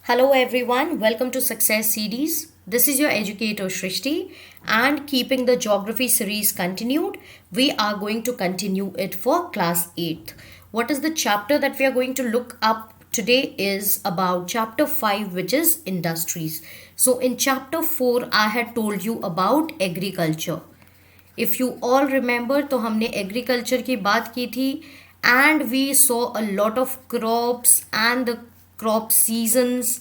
Hello everyone, welcome to Success Series. This is your educator Shrishti, and keeping the geography series continued, we are going to continue it for class 8th. What is the chapter that we are going to look up today is about chapter 5, which is industries. So in chapter 4 I had told you about agriculture. If you all remember, तो हमने agriculture की बात की थी and we saw a lot of crops and the crop seasons.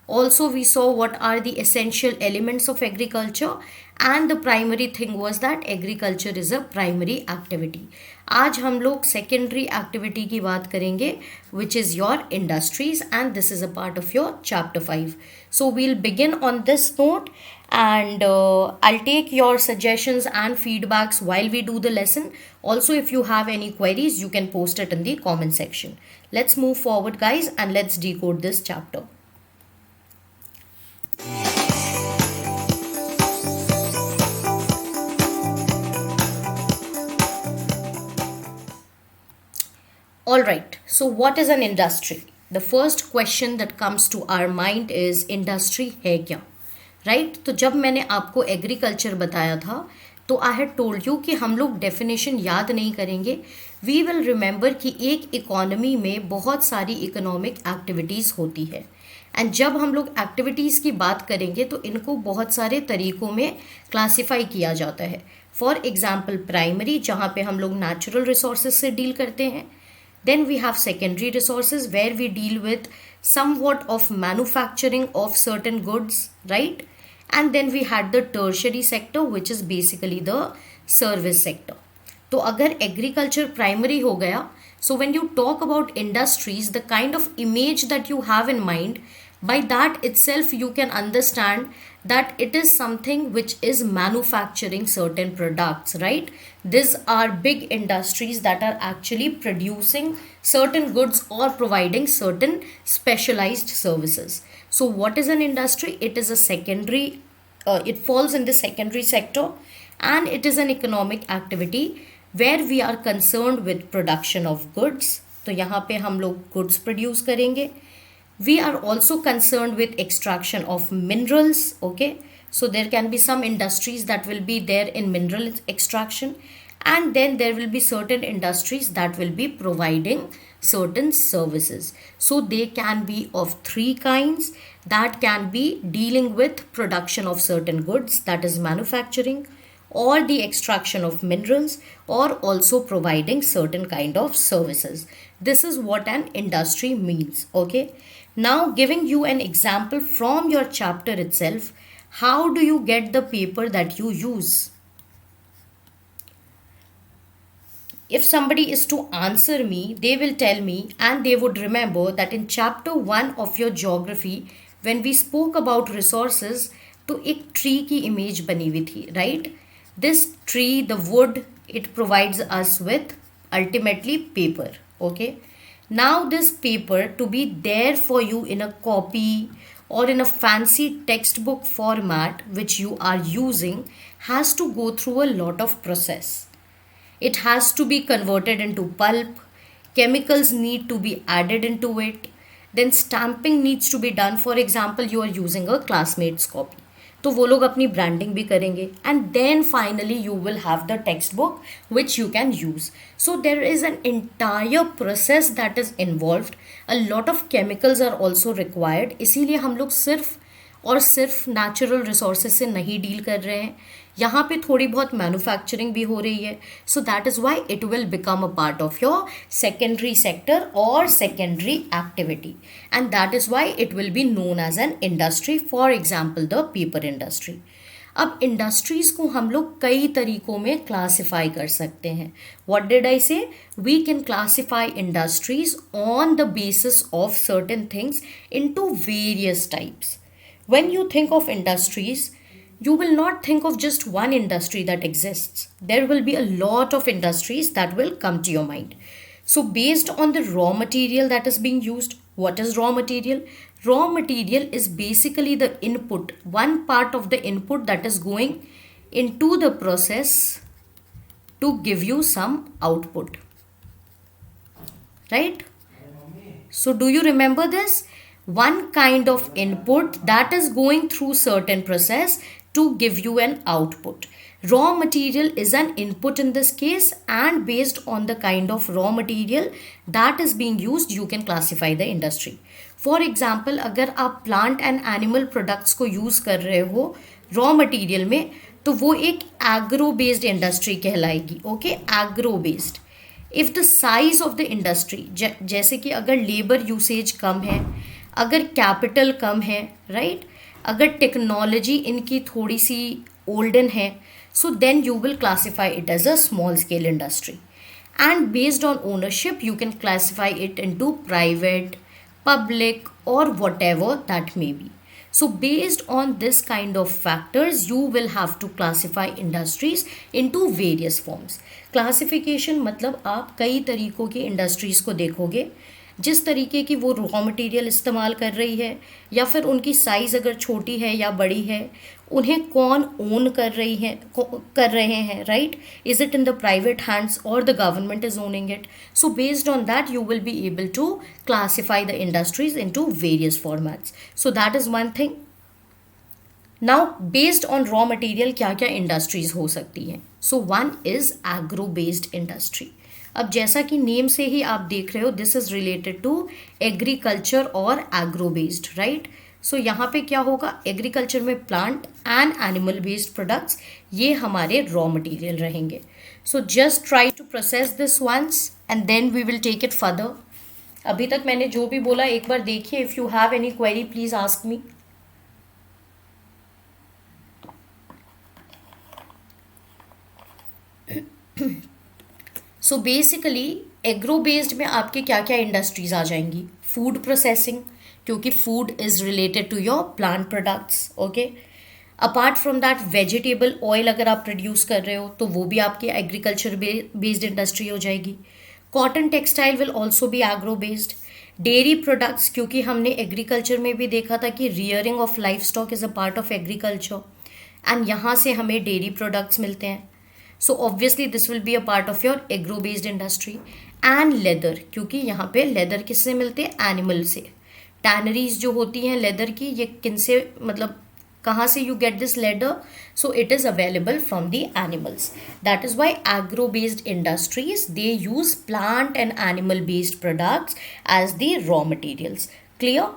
Also we saw what are the essential elements of agriculture, and the primary thing was that agriculture is a primary activity. आज हम लोग secondary activity की बात करेंगे, which is your industries, and this is a part of your chapter 5. So we'll begin on this note, and I'll take your suggestions and feedbacks while we do the lesson. Also, if you have any queries, you can post it in the comment section. Let's move forward, guys, and let's decode this chapter. Alright, so what is an industry? The first question that comes to our mind is industry है क्या? Right तो जब मैंने आपको agriculture बताया था तो I had told you कि हम लोग डेफिनेशन याद नहीं करेंगे. वी विल रिमेंबर कि एक इकोनॉमी में बहुत सारी इकोनॉमिक एक्टिविटीज़ होती है, एंड जब हम लोग एक्टिविटीज़ की बात करेंगे तो इनको बहुत सारे तरीक़ों में क्लासिफाई किया जाता है. फॉर एग्ज़ाम्पल प्राइमरी, जहाँ पे हम लोग नेचुरल रिसोर्सेज से डील करते हैं. Then we have secondary resources where we deal with somewhat of manufacturing of certain goods, right? And then we had the tertiary sector, which is basically the service sector. तो अगर agriculture primary हो गया, so when you talk about industries, the kind of image that you have in mind, by that itself you can understand that it is something which is manufacturing certain products, right? These are big industries that are actually producing certain goods or providing certain specialized services. So what is an industry? It is a secondary, it falls in the secondary sector, and it is an economic activity where we are concerned with production of goods. तो यहाँ पे हम लोग goods produce करेंगे. We are also concerned with extraction of minerals. Okay, so there can be some industries that will be there in mineral extraction, and then there will be certain industries that will be providing certain services. So they can be of three kinds. That can be dealing with production of certain goods, that is manufacturing, or the extraction of minerals, or also providing certain kind of services. This is what an industry means. Okay, now giving you an example from your chapter itself, how do you get the paper that you use? If somebody is to answer me, they will tell me, and they would remember that in chapter 1 of your geography, when we spoke about resources, तो एक tree की image बनी हुई थी, right? This tree, the wood, it provides us with ultimately paper. Okay, now this paper, to be there for you in a copy or in a fancy textbook format which you are using, has to go through a lot of process. It has to be converted into pulp, chemicals need to be added into it, then stamping needs to be done. For example, you are using a classmate's copy, तो वो लोग अपनी branding भी करेंगे, and then finally you will have the textbook which you can use. So there is an entire process that is involved. A lot of chemicals are also required. इसीलिए हम लोग सिर्फ और सिर्फ नेचुरल रिसोर्सेज से नहीं deal कर रहे हैं, यहाँ पे थोड़ी बहुत मैन्युफैक्चरिंग भी हो रही है. So that is why it will become a part of your secondary sector और secondary activity, and that is why it will be known as an industry. For example the paper industry. अब industries को हम लोग कई तरीक़ों में classify कर सकते हैं. What did I say? We can classify industries on the basis of certain things into various types. When you think of industries, you will not think of just one industry that exists. There will be a lot of industries that will come to your mind. So based on the raw material that is being used, what is raw material? Raw material is basically the input, one part of the input that is going into the process to give you some output. Right? So do you remember this? one kind of input that is going through certain process to give you an output. Raw material is an input in this case, and based on the kind of raw material that is being used, you can classify the industry. For example, अगर आप plant and animal products को use कर रहे हो raw material में, तो वो एक agro based industry कहलाएगी. Okay, agro based. If the size of the industry, जैसे कि अगर लेबर यूसेज कम है, अगर कैपिटल कम है, राइट, अगर टेक्नोलॉजी इनकी थोड़ी सी ओल्डन है, so then you will classify it as a small scale industry. And based on ownership you can classify it into private, public, or whatever that may be. So based on this kind of factors, you will have to classify industries into various forms. Classification मतलब आप कई तरीकों की industries को देखोगे, जिस तरीके की वो रॉ मटेरियल इस्तेमाल कर रही है, या फिर उनकी साइज़ अगर छोटी है या बड़ी है, उन्हें कौन ओन कर रहे हैं, right, is it in the private hands और the government is owning it. So based on that you will be able to classify the industries into various formats. So that is one thing. Now based on raw material क्या क्या industries हो सकती हैं. So one is agro based industry. अब जैसा कि name से ही आप देख रहे हो, this is related to agriculture और एग्रो बेस्ड, राइट. सो यहाँ पे क्या होगा, एग्रीकल्चर में plant and animal based products, ये हमारे रॉ मटेरियल रहेंगे. So just try to process this once and then we will take it further. अभी तक मैंने जो भी बोला एक बार देखिए. If you have any query please ask me. So basically agro based में आपके क्या क्या इंडस्ट्रीज आ जाएंगी. फूड प्रोसेसिंग, क्योंकि food is related to your plant products. Okay, apart from that vegetable oil अगर आप प्रोड्यूस कर रहे हो तो वो भी आपकी एग्रीकल्चर बेस्ड इंडस्ट्री हो जाएगी. Cotton textile will also be agro based. Dairy products, क्योंकि हमने एग्रीकल्चर में भी देखा था कि rearing of life stock is a part of agriculture, and यहाँ से हमें डेयरी प्रोडक्ट्स मिलते हैं. So obviously this will be a part of your agro based industry. And leather, क्योंकि यहाँ पे लेदर किससे मिलते हैं, एनिमल से. टैनरीज जो होती हैं लेदर की, ये किन से, मतलब कहाँ से you get this leather, so it is available from the animals. That is why agro based industries they use plant and animal based products as the raw materials. Clear.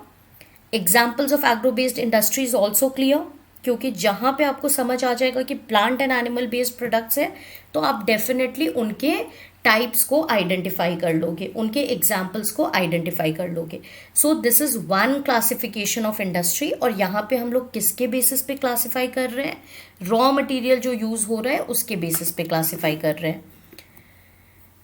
Examples of agro based industries also clear, क्योंकि जहाँ पे आपको समझ आ जाएगा कि plant and animal based products है, तो आप डेफिनेटली उनके टाइप्स को आइडेंटिफाई कर लोगे, उनके एग्जाम्पल्स को आइडेंटिफाई कर लोगे. सो this is one classification of industry. और यहाँ पे हम लोग किसके बेसिस पे क्लासीफाई कर रहे हैं, रॉ मटेरियल जो यूज़ हो रहा है उसके बेसिस पे क्लासीफाई कर रहे हैं.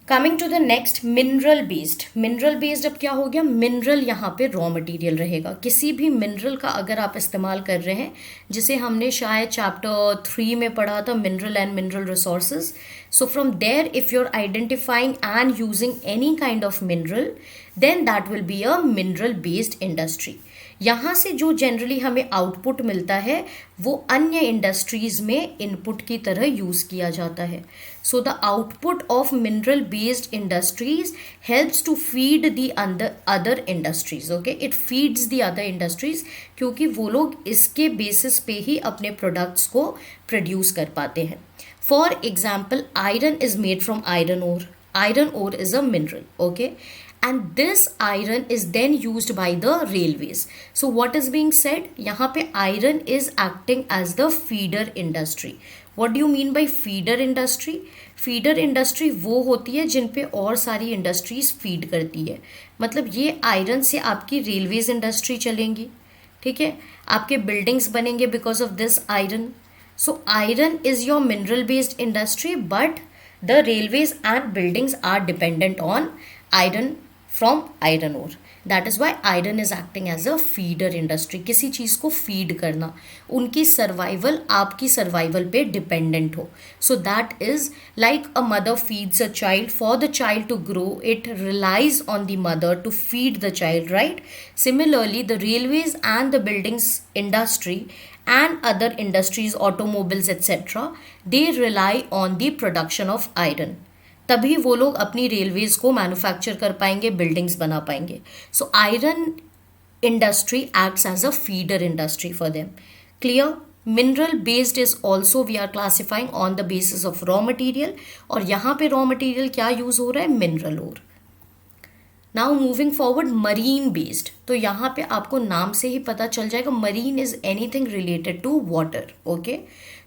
Coming to the next, mineral based. Mineral based अब क्या हो गया, मिनरल यहाँ पे रॉ मटेरियल रहेगा. किसी भी मिनरल का अगर आप इस्तेमाल कर रहे हैं, जिसे हमने शायद चैप्टर 3 में पढ़ा था, mineral and mineral resources. So from there if you are identifying and using any kind of mineral, then that will be a mineral based industry. यहाँ से जो जनरली हमें आउटपुट मिलता है वो अन्य इंडस्ट्रीज में इनपुट की तरह यूज़ किया जाता है. So the output of mineral based industries helps to feed the other industries. Okay, it feeds the other industries, क्योंकि वो लोग इसके बेसिस पे ही अपने प्रोडक्ट्स को प्रोड्यूस कर पाते हैं. For example, iron is made from iron ore. Iron ore is a mineral, okay, and this iron is then used by the railways. So what is being said, यहाँ पे iron is acting as the feeder industry. What do you mean by feeder industry? Feeder industry वो होती है जिन पे और सारी industries feed करती है. मतलब ये आयरन से आपकी रेलवेज इंडस्ट्री चलेंगी, ठीक है, आपके बिल्डिंग्स बनेंगे because of this iron. So iron is your mineral based industry, but the railways and buildings are dependent on iron from iron ore. That is why iron is acting as a feeder industry. किसी चीज़ को feed करना, उनकी survival आपकी survival पे dependent हो. So that is like a mother feeds a child. For the child to grow it relies on the mother to feed the child, right. Similarly the railways and the buildings industry and other industries, automobiles etc., they rely on the production of iron. तभी वो लोग अपनी railways को manufacture कर पाएंगे, buildings बना पाएंगे. So iron industry acts as a feeder industry for them. Clear? Mineral based is also we are classifying on the basis of raw material, और यहाँ पे raw material क्या यूज हो रहा है, mineral ore. Now moving forward, marine based, तो यहाँ पे आपको नाम से ही पता चल जाएगा, marine is anything related to water. Okay,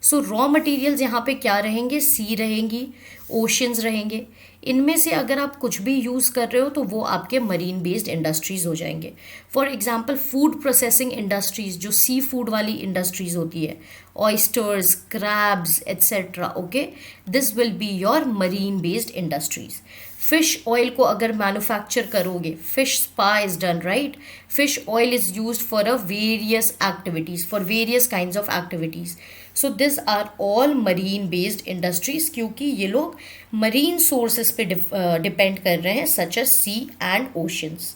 so raw materials यहाँ पे क्या रहेंगे, सी रहेंगी, ओशंस रहेंगे. इनमें से अगर आप कुछ भी यूज़ कर रहे हो तो वो आपके मरीन बेस्ड इंडस्ट्रीज हो जाएंगे. For example food processing industries, जो सी फूड वाली इंडस्ट्रीज होती है, oysters, crabs etcetera. Okay, this will be your marine based industries. Fish oil को अगर मैन्युफैक्चर करोगे, fish spa is done, right. Fish oil is used for a various activities, for various kinds of activities. So this are all marine based industries, क्योंकि ये लोग marine sources पे depend कर रहे हैं, such as sea and oceans.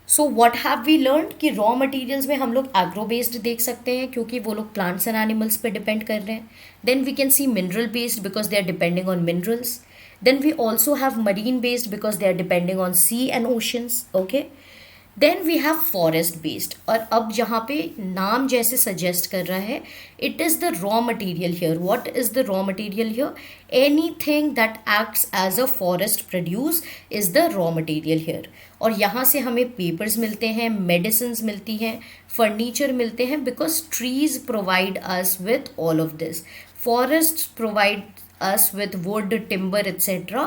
So what have we learn कि raw materials में हम लोग एग्रो बेस्ड देख सकते हैं, क्योंकि वो लोग प्लांट्स एंड एनिमल्स पे डिपेंड कर रहे हैं. Then we can see mineral based because they are depending on minerals. Then we also have marine based because they are depending on sea and oceans. Okay, then we have forest based, और अब यहाँ पे नाम जैसे suggest कर रहा है, it is the raw material here. What is the raw material here? Anything that acts as a forest produce is the raw material here. और यहाँ से हमें पेपर्स मिलते हैं, मेडिसिन्स मिलती हैं, फर्नीचर मिलते हैं, because trees provide us with all of this. Forest provide us with wood, timber etc.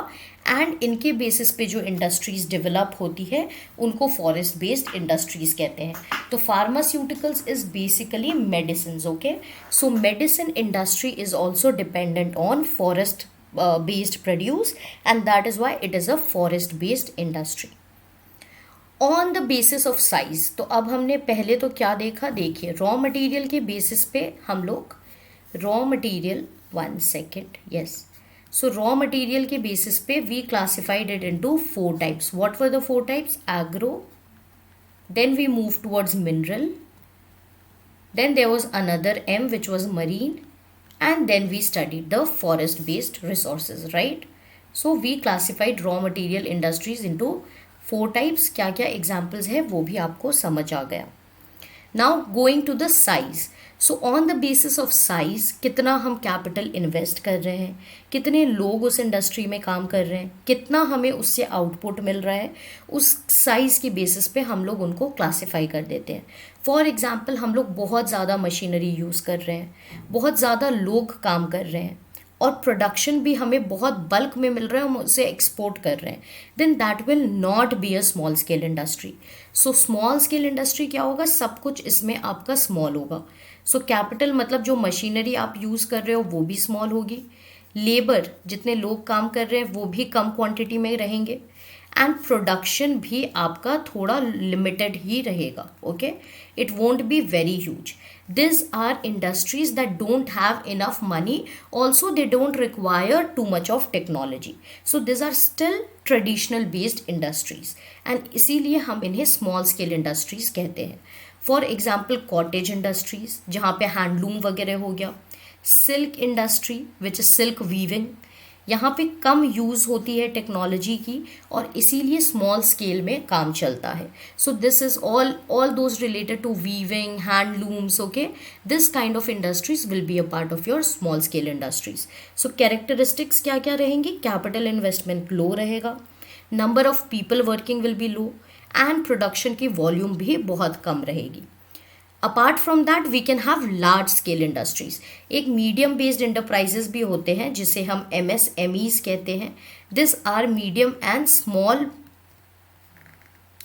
And इनके बेसिस पे जो इंडस्ट्रीज डेवलप होती है उनको फॉरेस्ट बेस्ड इंडस्ट्रीज कहते हैं. तो pharmaceuticals is basically medicine. Okay, so medicine industry is also dependent on forest based produce, and that is why it is a forest based industry. On the basis of size, तो अब हमने पहले तो क्या देखा, देखिए रॉ मटेरियल के basis पे हम लोग raw material, one second, yes, so raw material के basis पे we classified it into 4 types. What were the 4 types? Agro, then we moved towards mineral, then there was another M which was marine, and then we studied the forest based resources, right? So we classified raw material industries into 4 types. क्या क्या examples है वो भी आपको समझ आ गया. Now going to the size. So on the basis of size, कितना हम कैपिटल इन्वेस्ट कर रहे हैं, कितने लोग उस इंडस्ट्री में काम कर रहे हैं, कितना हमें उससे आउटपुट मिल रहा है, उस साइज़ की बेसिस पे हम लोग उनको क्लासिफाई कर देते हैं. फॉर एग्जांपल हम लोग बहुत ज़्यादा मशीनरी यूज़ कर रहे हैं, बहुत ज़्यादा लोग काम कर रहे हैं, और प्रोडक्शन भी हमें बहुत बल्क में मिल रहा है, हम उसे एक्सपोर्ट कर रहे हैं, then that will not be a small scale industry. So small scale industry क्या होगा, सब कुछ इसमें आपका स्मॉल होगा. सो कैपिटल मतलब जो मशीनरी आप यूज़ कर रहे हो वो भी स्मॉल होगी, लेबर जितने लोग काम कर रहे हैं वो भी कम क्वांटिटी में रहेंगे, एंड प्रोडक्शन भी आपका थोड़ा लिमिटेड ही रहेगा. Okay, it won't be very huge. These are industries that don't have enough money. Also, they don't require too much of technology. So, these are still traditional based industries. And इसीलिए हम इन्हें small scale industries कहते हैं. For example, cottage industries, जहाँ पे handloom वगैरह हो गया. Silk industry, which is silk weaving. यहाँ पे कम यूज़ होती है टेक्नोलॉजी की, और इसीलिए स्मॉल स्केल में काम चलता है. So this is all those related to weaving, handlooms. Okay, this kind of industries will be a part of your small scale industries. So characteristics क्या क्या रहेंगी, कैपिटल इन्वेस्टमेंट लो रहेगा, number of people working will be low, and production की volume भी बहुत कम रहेगी. Apart from that we can have large scale industries. एक मीडियम बेस्ड इंटरप्राइजेज भी होते हैं जिसे हम MSMEs कहते हैं. This are medium and small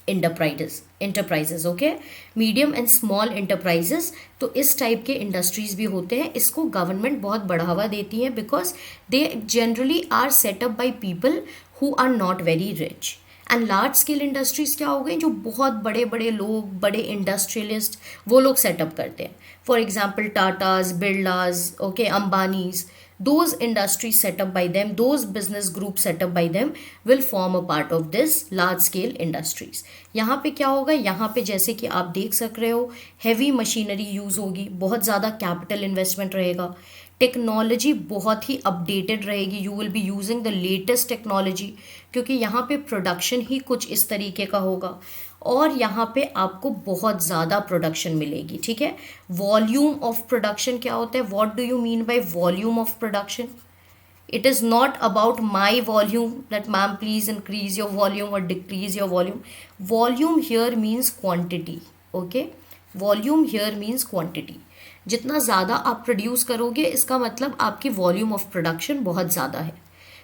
enterprises. Okay, medium and small enterprises. तो इस टाइप के इंडस्ट्रीज भी होते हैं. इसको गवर्नमेंट बहुत बढ़ावा देती है because they generally are set up by people who are not very rich. And large scale industries क्या हो गई, जो बहुत बड़े बड़े लोग, बड़े इंडस्ट्रियलिस्ट, वो लोग सेटअप करते हैं. For example Tatas, Birlas, okay, Ambanis, those industries set up by them, those business groups set up by them will form a part of this large scale industries. यहाँ पे क्या होगा, यहाँ पे जैसे कि आप देख सक रहे हो हैवी मशीनरी यूज़ होगी, बहुत ज़्यादा कैपिटल इन्वेस्टमेंट रहेगा, टेक्नोलॉजी बहुत ही अपडेटेड रहेगी, you will be using the latest technology, क्योंकि यहाँ पे प्रोडक्शन ही कुछ इस तरीके का होगा. और यहाँ पे आपको बहुत ज़्यादा प्रोडक्शन मिलेगी, ठीक है। वॉल्यूम ऑफ प्रोडक्शन क्या होता है, what do you mean by volume of production? It is not about my volume that ma'am please increase your volume or decrease your volume. Volume here means quantity. Okay, volume here means quantity. जितना ज़्यादा आप produce करोगे इसका मतलब आपकी volume of production बहुत ज़्यादा है।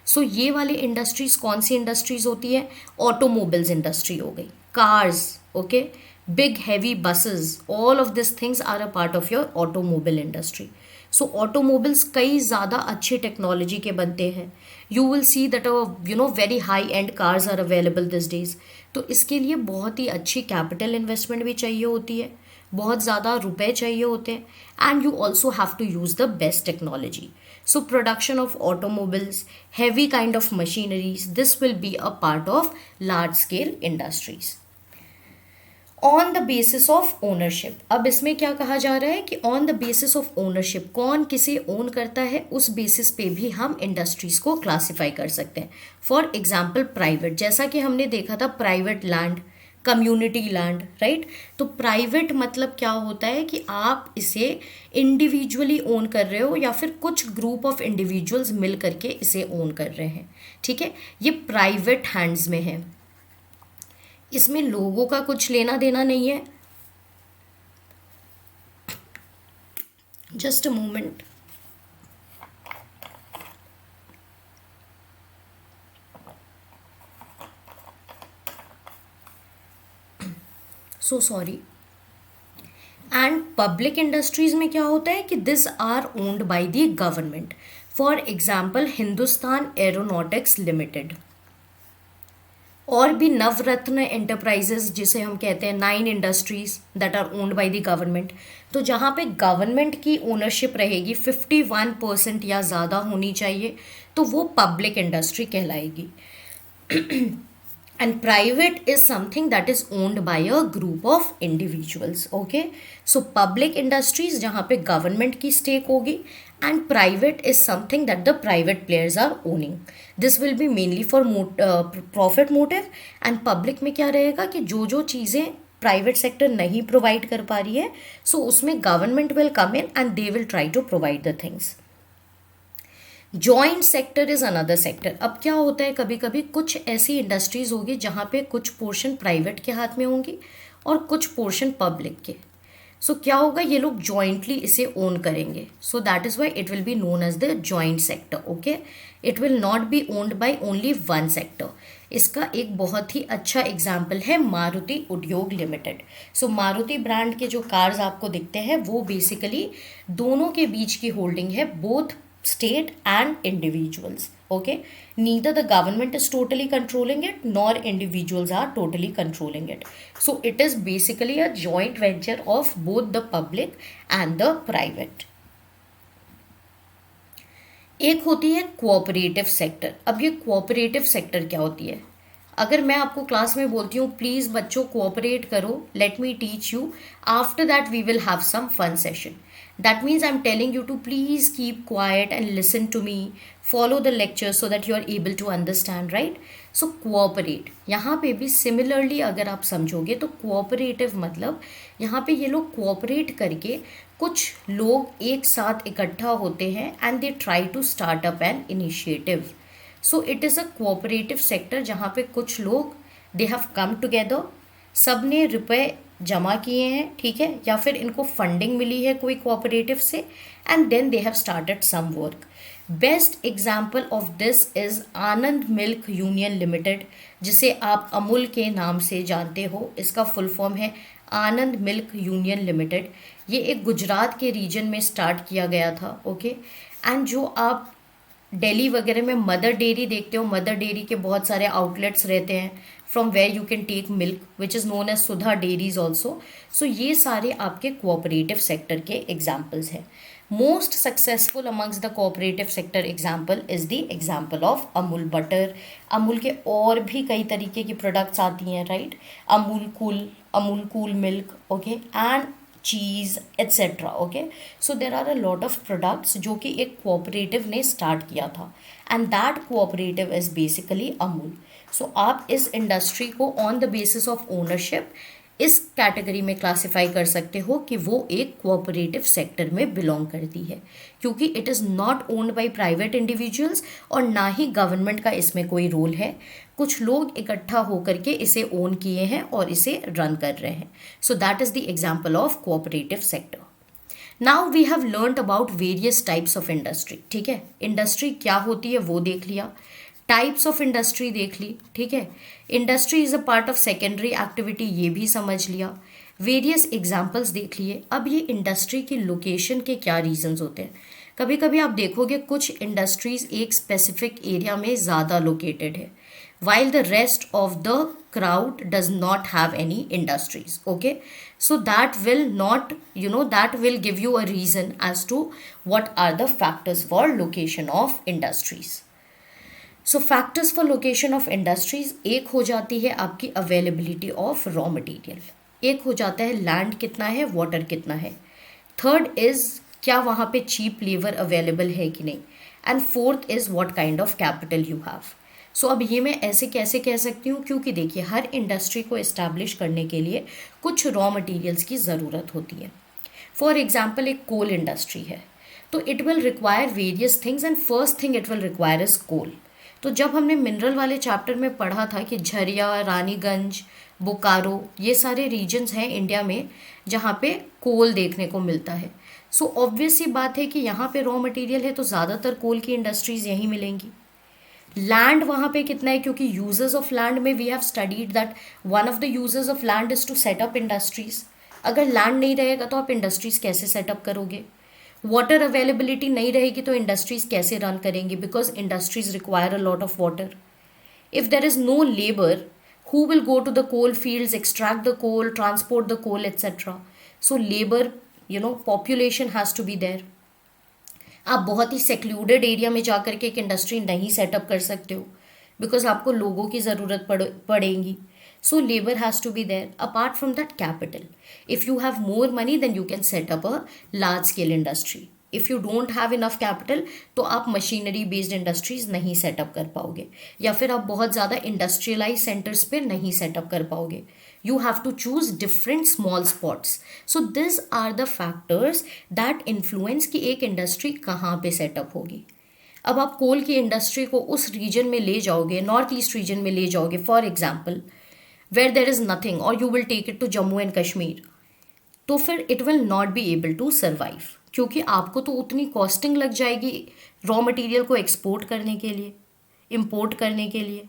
सो ये वाली इंडस्ट्रीज कौन सी इंडस्ट्रीज होती है? ऑटोमोबाइल्स इंडस्ट्री हो गई, cars, okay, big heavy buses, all of this things are a part of your automobile industry. So automobiles कई ज़्यादा अच्छे टेक्नोलॉजी के बनते हैं। You will see that very high end cars are available this days. तो इसके लिए बहुत ही अच्छी कैपिटल इन्वेस्टमेंट भी चाहिए होती है, बहुत ज़्यादा रुपए चाहिए होते हैं, and you also have to use the best technology. So production of automobiles, heavy kind of machineries, this will be a part of large scale industries. On the basis of ownership, अब इसमें क्या कहा जा रहा है कि on the basis of ownership, कौन किसे ओन करता है उस बेसिस पे भी हम इंडस्ट्रीज को क्लासिफाई कर सकते हैं. फॉर एग्जाम्पल प्राइवेट, जैसा कि हमने देखा था private land, community land, right. तो प्राइवेट मतलब क्या होता है कि आप इसे इंडिविजुअली ओन कर रहे हो या फिर कुछ ग्रुप ऑफ इंडिविजुअल्स मिल करके इसे ओन कर रहे हैं, ठीक है. ये प्राइवेट हैंड्स में है, इसमें लोगों का कुछ लेना देना नहीं है. Just a moment. So sorry. And public industries में क्या होता है कि this are owned by the government. For example Hindustan Aeronautics Limited, और भी नवरत्न एंटरप्राइजेस जिसे हम कहते हैं, 9 industries that are owned by the government. तो जहाँ पे गवर्नमेंट की ओनरशिप रहेगी 51% या ज़्यादा होनी चाहिए, तो वो पब्लिक इंडस्ट्री कहलाएगी. And private is something that is owned by a group of individuals. Okay, so public industries जहाँ पे government की stake होगी, and private is something that the private players are owning. This will be mainly for profit motive. And public में क्या रहेगा कि जो जो चीज़ें प्राइवेट सेक्टर नहीं प्रोवाइड कर पा रही है, सो उसमें government will come in and they will try to provide the things. Joint sector is another sector. अब क्या होता है, कभी कभी कुछ ऐसी इंडस्ट्रीज होगी जहाँ पे कुछ पोर्शन प्राइवेट के हाथ में होंगी और कुछ पोर्शन पब्लिक के. सो क्या होगा, ये लोग जॉइंटली इसे ओन करेंगे. So that is why it will be known as the joint sector. Okay, it will not be owned by only one sector. इसका एक बहुत ही अच्छा एग्जाम्पल है मारुति उद्योग लिमिटेड. सो मारुति ब्रांड के जो कार्स आपको दिखते हैं वो बेसिकली दोनों के बीच की होल्डिंग है, both state and individuals. Okay, neither the government is totally controlling it nor individuals are totally controlling it. So it is basically a joint venture of both the public and the private. एक होती है cooperative sector. अब ये cooperative sector क्या होती है? अगर मैं आपको क्लास में बोलती हूँ प्लीज़ बच्चों कोऑपरेट करो, let me teach you, after that we will have some fun session. That means I'm telling you to please keep quiet and listen to me, follow the lecture so that you are able to understand, right? So cooperate, यहाँ पे भी similarly अगर आप समझोगे तो cooperative मतलब यहाँ पे ये लोग cooperate करके कुछ लोग एक साथ इकट्ठा होते हैं and they try to start up an initiative. So it is a cooperative sector जहाँ पे कुछ लोग they have come together, सब ने रुपए जमा किए हैं, ठीक है, या फिर इनको फंडिंग मिली है कोई कोऑपरेटिव से, and then they have started some work. Best example of this is Anand milk union limited, जिसे आप अमूल के नाम से जानते हो. इसका फुल फॉर्म है आनंद मिल्क यूनियन लिमिटेड. ये एक गुजरात के रीजन में स्टार्ट किया गया था. ओके, एंड जो आप दिल्ली वगैरह में मदर डेयरी देखते हो, मदर डेयरी के बहुत सारे आउटलेट्स रहते हैं from where you can take milk which is known as Sudha dairies also. So ये सारे आपके कोऑपरेटिव सेक्टर के एग्जाम्पल्स हैं. Most successful amongst the cooperative sector example is the example of Amul butter. Amul के और भी कई तरीके की प्रोडक्ट्स आती हैं, right. Amul cool milk, okay, and cheese etcetera. Okay, so there are a lot of products जो कि एक कोऑपरेटिव ने स्टार्ट किया था, and that cooperative is basically Amul. So आप इस इंडस्ट्री को on the basis of ownership इस कैटेगरी में क्लासिफाई कर सकते हो कि वो एक कोऑपरेटिव सेक्टर में बिलोंग करती है, क्योंकि it is not owned by private individuals और ना ही गवर्नमेंट का इसमें कोई रोल है. कुछ लोग इकट्ठा होकर के इसे ओन किए हैं और इसे रन कर रहे हैं. So that is the example of cooperative sector. Now we have learned about various types of industry. ठीक है, इंडस्ट्री क्या होती है वो देख लिया, टाइप्स ऑफ इंडस्ट्री देख ली. ठीक है, industry is a part of secondary activity ये भी समझ लिया, वेरियस एग्जाम्पल्स देख लिए. अब ये इंडस्ट्री की लोकेशन के क्या रीजंस होते हैं. कभी कभी आप देखोगे कुछ इंडस्ट्रीज एक स्पेसिफिक एरिया में ज़्यादा लोकेटेड है, while the rest of the crowd does not have any industries. Okay, so that will not, that will give you a reason as to what are the factors for location of industries. So factors for location of industries, एक हो जाती है आपकी availability of raw material, एक हो जाता है land कितना है, वाटर कितना है, थर्ड इज क्या वहाँ पे चीप लेबर अवेलेबल है कि नहीं, and fourth is what kind of capital you have. So अब ये मैं ऐसे कैसे कह सकती हूँ, क्योंकि देखिए हर इंडस्ट्री को इस्टेब्लिश करने के लिए कुछ रॉ मटेरियल्स की ज़रूरत होती है. फॉर एग्जांपल एक कोल इंडस्ट्री है तो it will require various things, and first thing it will require is coal. तो जब हमने मिनरल वाले चैप्टर में पढ़ा था कि झरिया, रानीगंज, बोकारो ये सारे रीजन्स हैं इंडिया में जहाँ पे कोल देखने को मिलता है. सो ऑब्वियस सी बात है कि यहाँ पे रॉ मटेरियल है तो ज़्यादातर कोल की इंडस्ट्रीज़ यहीं मिलेंगी. लैंड वहाँ पे कितना है, क्योंकि यूजर्स ऑफ लैंड में we have studied that one of the users of land is to set up industries. अगर लैंड नहीं रहेगा तो आप इंडस्ट्रीज़ कैसे सेटअप करोगे. वाटर अवेलेबिलिटी नहीं रहेगी तो इंडस्ट्रीज़ कैसे रन करेंगी, because industries require a lot of water. If there is no labour, who will go to the coal fields, extract the coal, transport the coal, etc. So labor, population has to be there. आप बहुत ही secluded area में जाकर के एक industry नहीं set up कर सकते हो, बिकॉज आपको लोगों की ज़रूरत पड़ेगी. So labour has to be there. Apart from that capital, if you have more money then you can set up a large scale industry. If you don't have enough capital तो आप मशीनरी बेस्ड इंडस्ट्रीज नहीं set up कर पाओगे, या फिर आप बहुत ज़्यादा इंडस्ट्रियलाइज सेंटर्स पे नहीं सेटअप कर पाओगे. You have to choose different small spots. So this are the factors that influence कि एक इंडस्ट्री कहाँ पे सेटअप होगी. अब आप कोल की इंडस्ट्री को उस रीजन में ले जाओगे, नॉर्थ ईस्ट रीजन में ले जाओगे for example, where there is nothing, और you will take it to Jammu and Kashmir, तो फिर it will not be able to survive, क्योंकि आपको तो उतनी कॉस्टिंग लग जाएगी रॉ मटेरियल को एक्सपोर्ट करने के लिए, इंपोर्ट करने के लिए,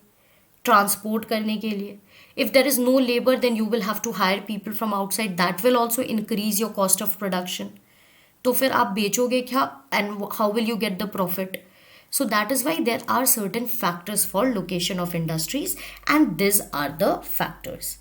ट्रांसपोर्ट करने के लिए. If there is no labour then you will have to hire people from outside, that will also increase your cost of production. तो फिर आप बेचोगे क्या, and how will you get the profit. So that is why there are certain factors for location of industries, and this are the factors.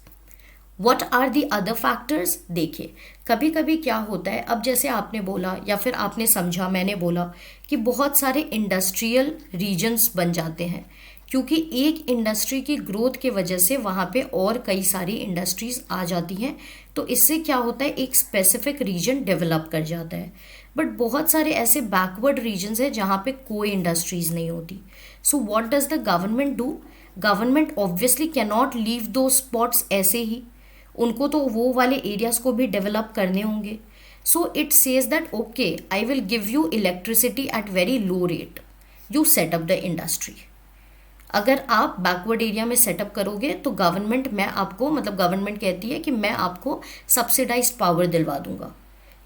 What are the other factors. देखिए कभी कभी क्या होता है, अब जैसे आपने बोला या फिर आपने समझा, मैंने बोला कि बहुत सारे इंडस्ट्रियल रीजन्स बन जाते हैं, क्योंकि एक इंडस्ट्री की ग्रोथ की वजह से वहाँ पे और कई सारी इंडस्ट्रीज़ आ जाती हैं, तो इससे क्या होता है एक स्पेसिफिक रीजन डेवलप कर जाता है. बट बहुत सारे ऐसे बैकवर्ड रीजन्स हैं जहाँ पे कोई इंडस्ट्रीज़ नहीं होती. So what does the government do. Government obviously can not leave दो स्पॉट्स ऐसे ही, उनको तो वो वाले एरियाज़ को भी डेवलप करने होंगे. So it says that okay I will give you electricity at very low rate, you setup the industry. अगर आप बैकवर्ड एरिया में सेटअप करोगे तो गवर्नमेंट गवर्नमेंट कहती है कि मैं आपको सब्सिडाइज्ड पावर दिलवा दूंगा,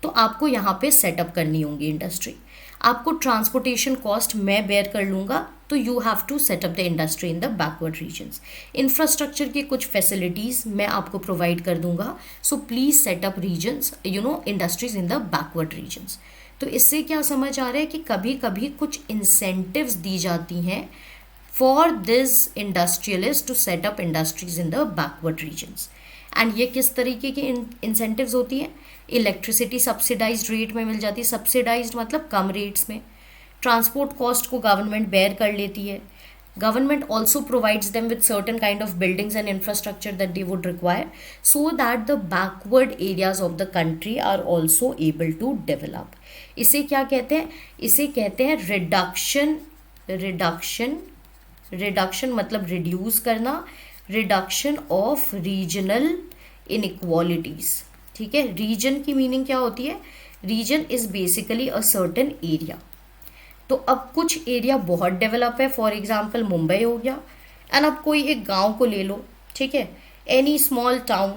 तो आपको यहाँ पे सेटअप करनी होगी इंडस्ट्री. आपको ट्रांसपोर्टेशन कॉस्ट मैं बेयर कर लूँगा, तो you have to set up the industry in the backward regions. Infrastructure की कुछ फैसिलिटीज़ मैं आपको प्रोवाइड कर दूंगा. So please set up regions, industries in the backward regions. तो इससे क्या समझ आ रहा है कि कभी कभी कुछ इंसेंटिव्स दी जाती हैं for this industrialist to set up industries in the backward regions. And ये किस तरीके की इंसेंटिव्स होती हैं. इलेक्ट्रिसिटी सब्सिडाइज्ड रेट में मिल जाती है, सब्सिडाइज्ड मतलब कम रेट्स में. ट्रांसपोर्ट कॉस्ट को गवर्नमेंट बेयर कर लेती है. Government also provides them with certain kind of buildings and infrastructure that they would require, so that the backward areas of the country are also able to develop. इसे क्या कहते हैं? इसे कहते हैं रिडक्शन. रिडक्शन, रिडक्शन मतलब reduce करना, reduction of regional inequalities. ठीक है, रीजन की मीनिंग क्या होती है? Region is basically a certain area. तो अब कुछ एरिया बहुत डेवलप है, फॉर एग्जाम्पल मुंबई हो गया, एंड अब कोई एक गांव को ले लो, ठीक है, any small town,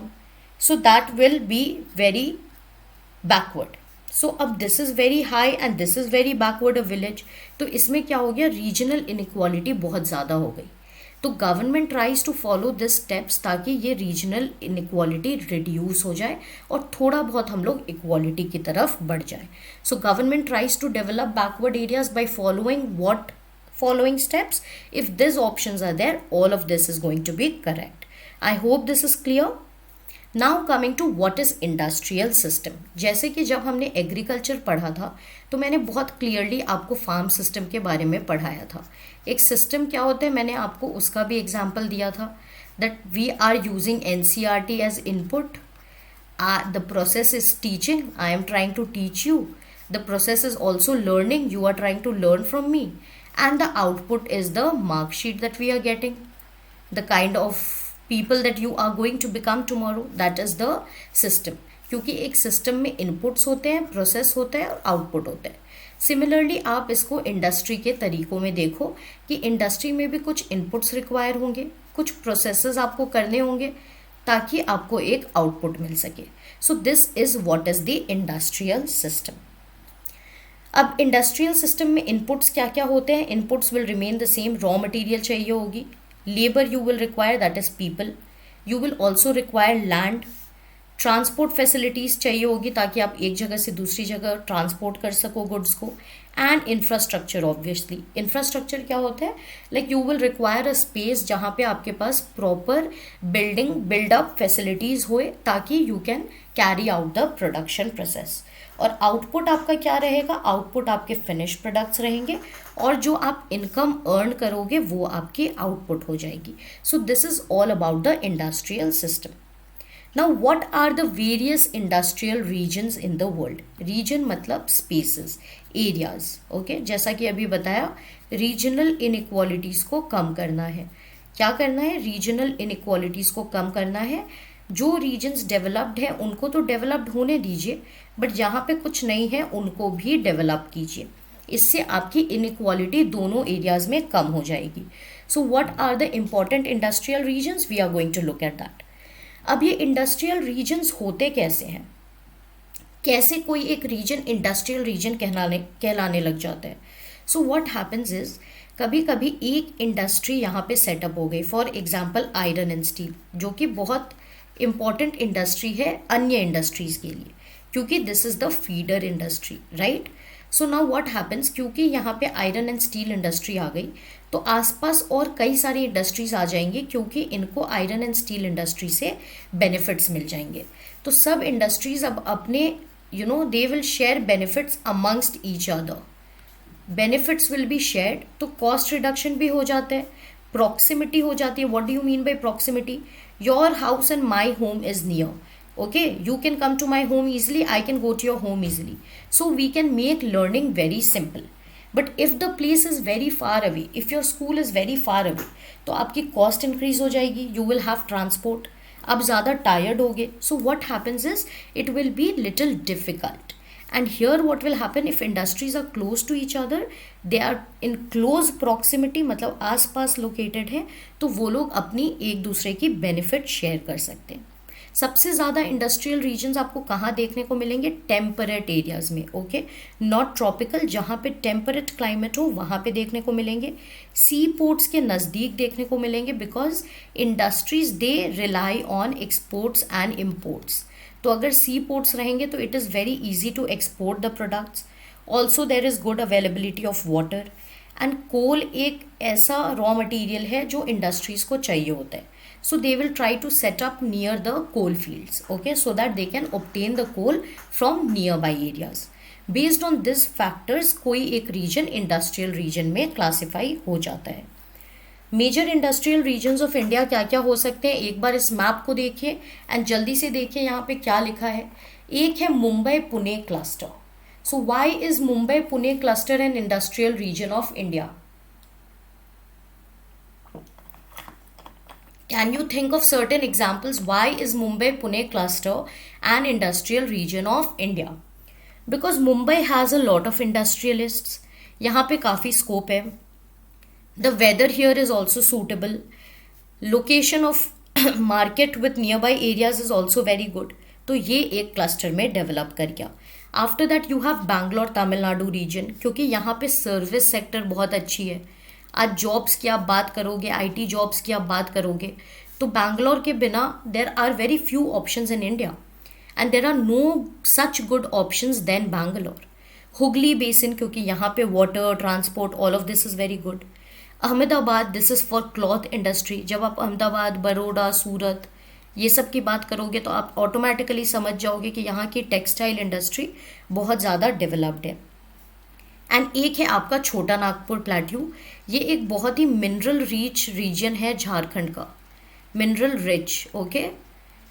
so that will be very backward. So अब this is very high and this is very backward a village. तो इसमें क्या हो गया? रीजनल इनइक्वालिटी बहुत ज़्यादा हो गई. तो government tries to follow this steps ताकि ये रीजनल इनइक्वालिटी रिड्यूस हो जाए और थोड़ा बहुत हम लोग इक्वालिटी की तरफ बढ़ जाए. So government tries to develop backward areas by following what? Following steps. If these options are there, all of this is going to be correct. I hope this is clear. Now coming to what is industrial system. जैसे कि जब हमने agriculture पढ़ा था तो मैंने बहुत clearly आपको फार्म सिस्टम के बारे में पढ़ाया था. एक सिस्टम क्या होता है, मैंने आपको उसका भी एग्जाम्पल दिया था, that we are using NCERT as input. The process is teaching, I am trying to teach you. The process is also learning, you are trying to learn from me, and the output is the mark sheet that we are getting, the kind of people that you are going to become tomorrow. that is the system. क्योंकि एक system में inputs होते हैं, process होता है और output होता है. सिमिलरली आप इसको इंडस्ट्री के तरीकों में देखो कि इंडस्ट्री में भी कुछ इनपुट्स रिक्वायर होंगे, कुछ प्रोसेसेस आपको करने होंगे ताकि आपको एक आउटपुट मिल सके. सो this is what is the industrial system. अब इंडस्ट्रियल सिस्टम में इनपुट्स क्या क्या होते हैं? Inputs will remain the same. Raw material चाहिए होगी, labour you will require, that is people. You will also require land. Transport facilities चाहिए होगी ताकि आप एक जगह से दूसरी जगह ट्रांसपोर्ट कर सको गुड्स को. And infrastructure, obviously. इंफ्रास्ट्रक्चर क्या होता है? Like you will require a space जहाँ पे आपके पास प्रॉपर बिल्डअप फैसिलिटीज़ होए ताकि you can carry out the production process. और आउटपुट आपका क्या रहेगा? आउटपुट आपके फिनिश प्रोडक्ट्स रहेंगे और जो आप इनकम अर्न करोगे वो आपकी आउटपुट हो जाएगी. सो this is all about the industrial system. Now what are the various industrial regions in the world? Region मतलब spaces, areas. Okay, जैसा कि अभी बताया, regional inequalities को कम करना है. क्या करना है? regional inequalities को कम करना है. जो regions developed हैं उनको तो developed होने दीजिए, बट जहाँ पे कुछ नहीं है उनको भी develop कीजिए. इससे आपकी inequality दोनों areas में कम हो जाएगी. So what are the important industrial regions? We are going to look at that. अब ये इंडस्ट्रियल रीजन्स होते कैसे हैं? कैसे कोई एक रीजन इंडस्ट्रियल रीजन कहलाने लग जाता है? सो व्हाट हैपन्स इज, कभी कभी एक इंडस्ट्री यहाँ पे सेटअप हो गई, for example iron and steel, जो कि बहुत इंपॉर्टेंट इंडस्ट्री है अन्य इंडस्ट्रीज़ के लिए, क्योंकि this is the feeder industry, right. So now what happens, क्योंकि यहाँ पे आयरन एंड स्टील इंडस्ट्री आ गई तो आसपास और कई सारी इंडस्ट्रीज़ आ जाएंगी, क्योंकि इनको आयरन एंड स्टील इंडस्ट्री से बेनिफिट्स मिल जाएंगे. तो सब इंडस्ट्रीज़ अब अपने they will share benefits amongst each other. Benefits will be shared, तो कॉस्ट रिडक्शन भी हो जाता है, प्रॉक्सिमिटी हो जाती है. What do you mean by proximity? Your house and my home is near. Okay, you can come to my home easily, I can go to your home easily. So we can make learning very simple. But if the place is very far away, if your school is very far away, तो आपकी cost increase हो जाएगी, you will have transport, आप ज़्यादा tired होगे. So what happens is, it will be little difficult. And here what will happen, if industries are close to each other, they are in close proximity, मतलब आस पास located है, तो वो लोग अपनी एक दूसरे की benefit share कर सकते हैं. सबसे ज़्यादा इंडस्ट्रियल रीजन्स आपको कहाँ देखने को मिलेंगे? टेम्परेट एरियाज़ में. ओके, नॉट ट्रॉपिकल, जहाँ पे टेम्परेट क्लाइमेट हो वहाँ पे देखने को मिलेंगे. सी पोर्ट्स के नज़दीक देखने को मिलेंगे, because industries they rely on exports and imports. तो अगर सी पोर्ट्स रहेंगे तो it is very easy to export the products. Also there is good availability of water. And coal एक ऐसा रॉ मटीरियल है जो इंडस्ट्रीज़ को चाहिए होता है. So they will try to set up near the coal fields, okay, so that they can obtain the coal from nearby areas. Based on these factors, कोई एक region industrial region में classify हो जाता है. Major industrial regions of India क्या क्या हो सकते हैं, एक बार इस मैप को देखिए एंड जल्दी से देखिए यहाँ पे क्या लिखा है। एक है Mumbai Pune cluster. So why is Mumbai Pune cluster an industrial region of India? Can you think of certain examples why is Mumbai Pune cluster an industrial region of India? Because Mumbai has a lot of industrialists. यहाँ पे काफ़ी scope है. The weather here is also suitable. Location of market with nearby areas is also very good. तो ये एक cluster में develop कर गया. After that you have Bangalore Tamil Nadu region, क्योंकि यहाँ पे सर्विस सेक्टर बहुत अच्छी है. आज जॉब्स की आप बात करोगे, आईटी जॉब्स की आप बात करोगे, तो बैंगलोर के बिना there are very few options in India and there are no such good options than Bangalore. Hooghly basin, क्योंकि यहाँ पे water transport all of this is very good. Ahmedabad, this is for cloth industry. जब आप अहमदाबाद, बड़ौदा, सूरत ये सब की बात करोगे तो आप ऑटोमेटिकली समझ जाओगे कि यहाँ की टेक्सटाइल इंडस्ट्री बहुत ज़्यादा डेवलप्ड है. एंड एक है आपका छोटा नागपुर प्लेट्यू. ये एक बहुत ही मिनरल रिच रीजन है झारखंड का, मिनरल रिच, ओके,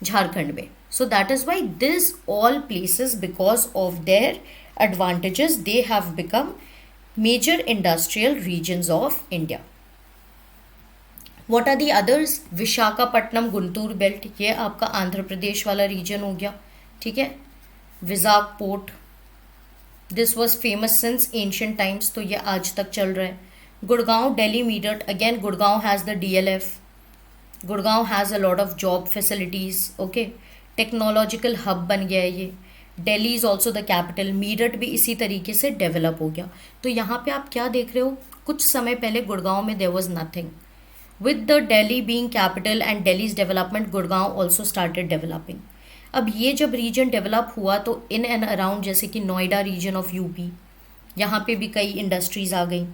झारखंड में. So that is why this all places because of their advantages they have become major industrial regions of India. What are the others? Visakhapatnam Guntur belt, ये आपका आंध्र प्रदेश वाला reason हो गया, ठीक है. Vizag port, this was famous since ancient times, तो ये आज तक चल रहा है. Gurgaon, Delhi, Meerut, again Gurgaon has the DLF. Gurgaon has a lot of job facilities, okay. Technological hub बन गया है ये. Delhi is also the capital. Meerut भी इसी तरीके से डेवलप हो गया. तो यहाँ पे आप क्या देख रहे हो, कुछ समय पहले गुड़गांव में there was nothing. With the Delhi being capital and Delhi's development, Gurgaon also started developing. अब ये जब रीजन डेवलप हुआ तो इन एंड अराउंड, जैसे कि नोएडा रीजन ऑफ यूपी, यहाँ पे भी कई इंडस्ट्रीज़ आ गई,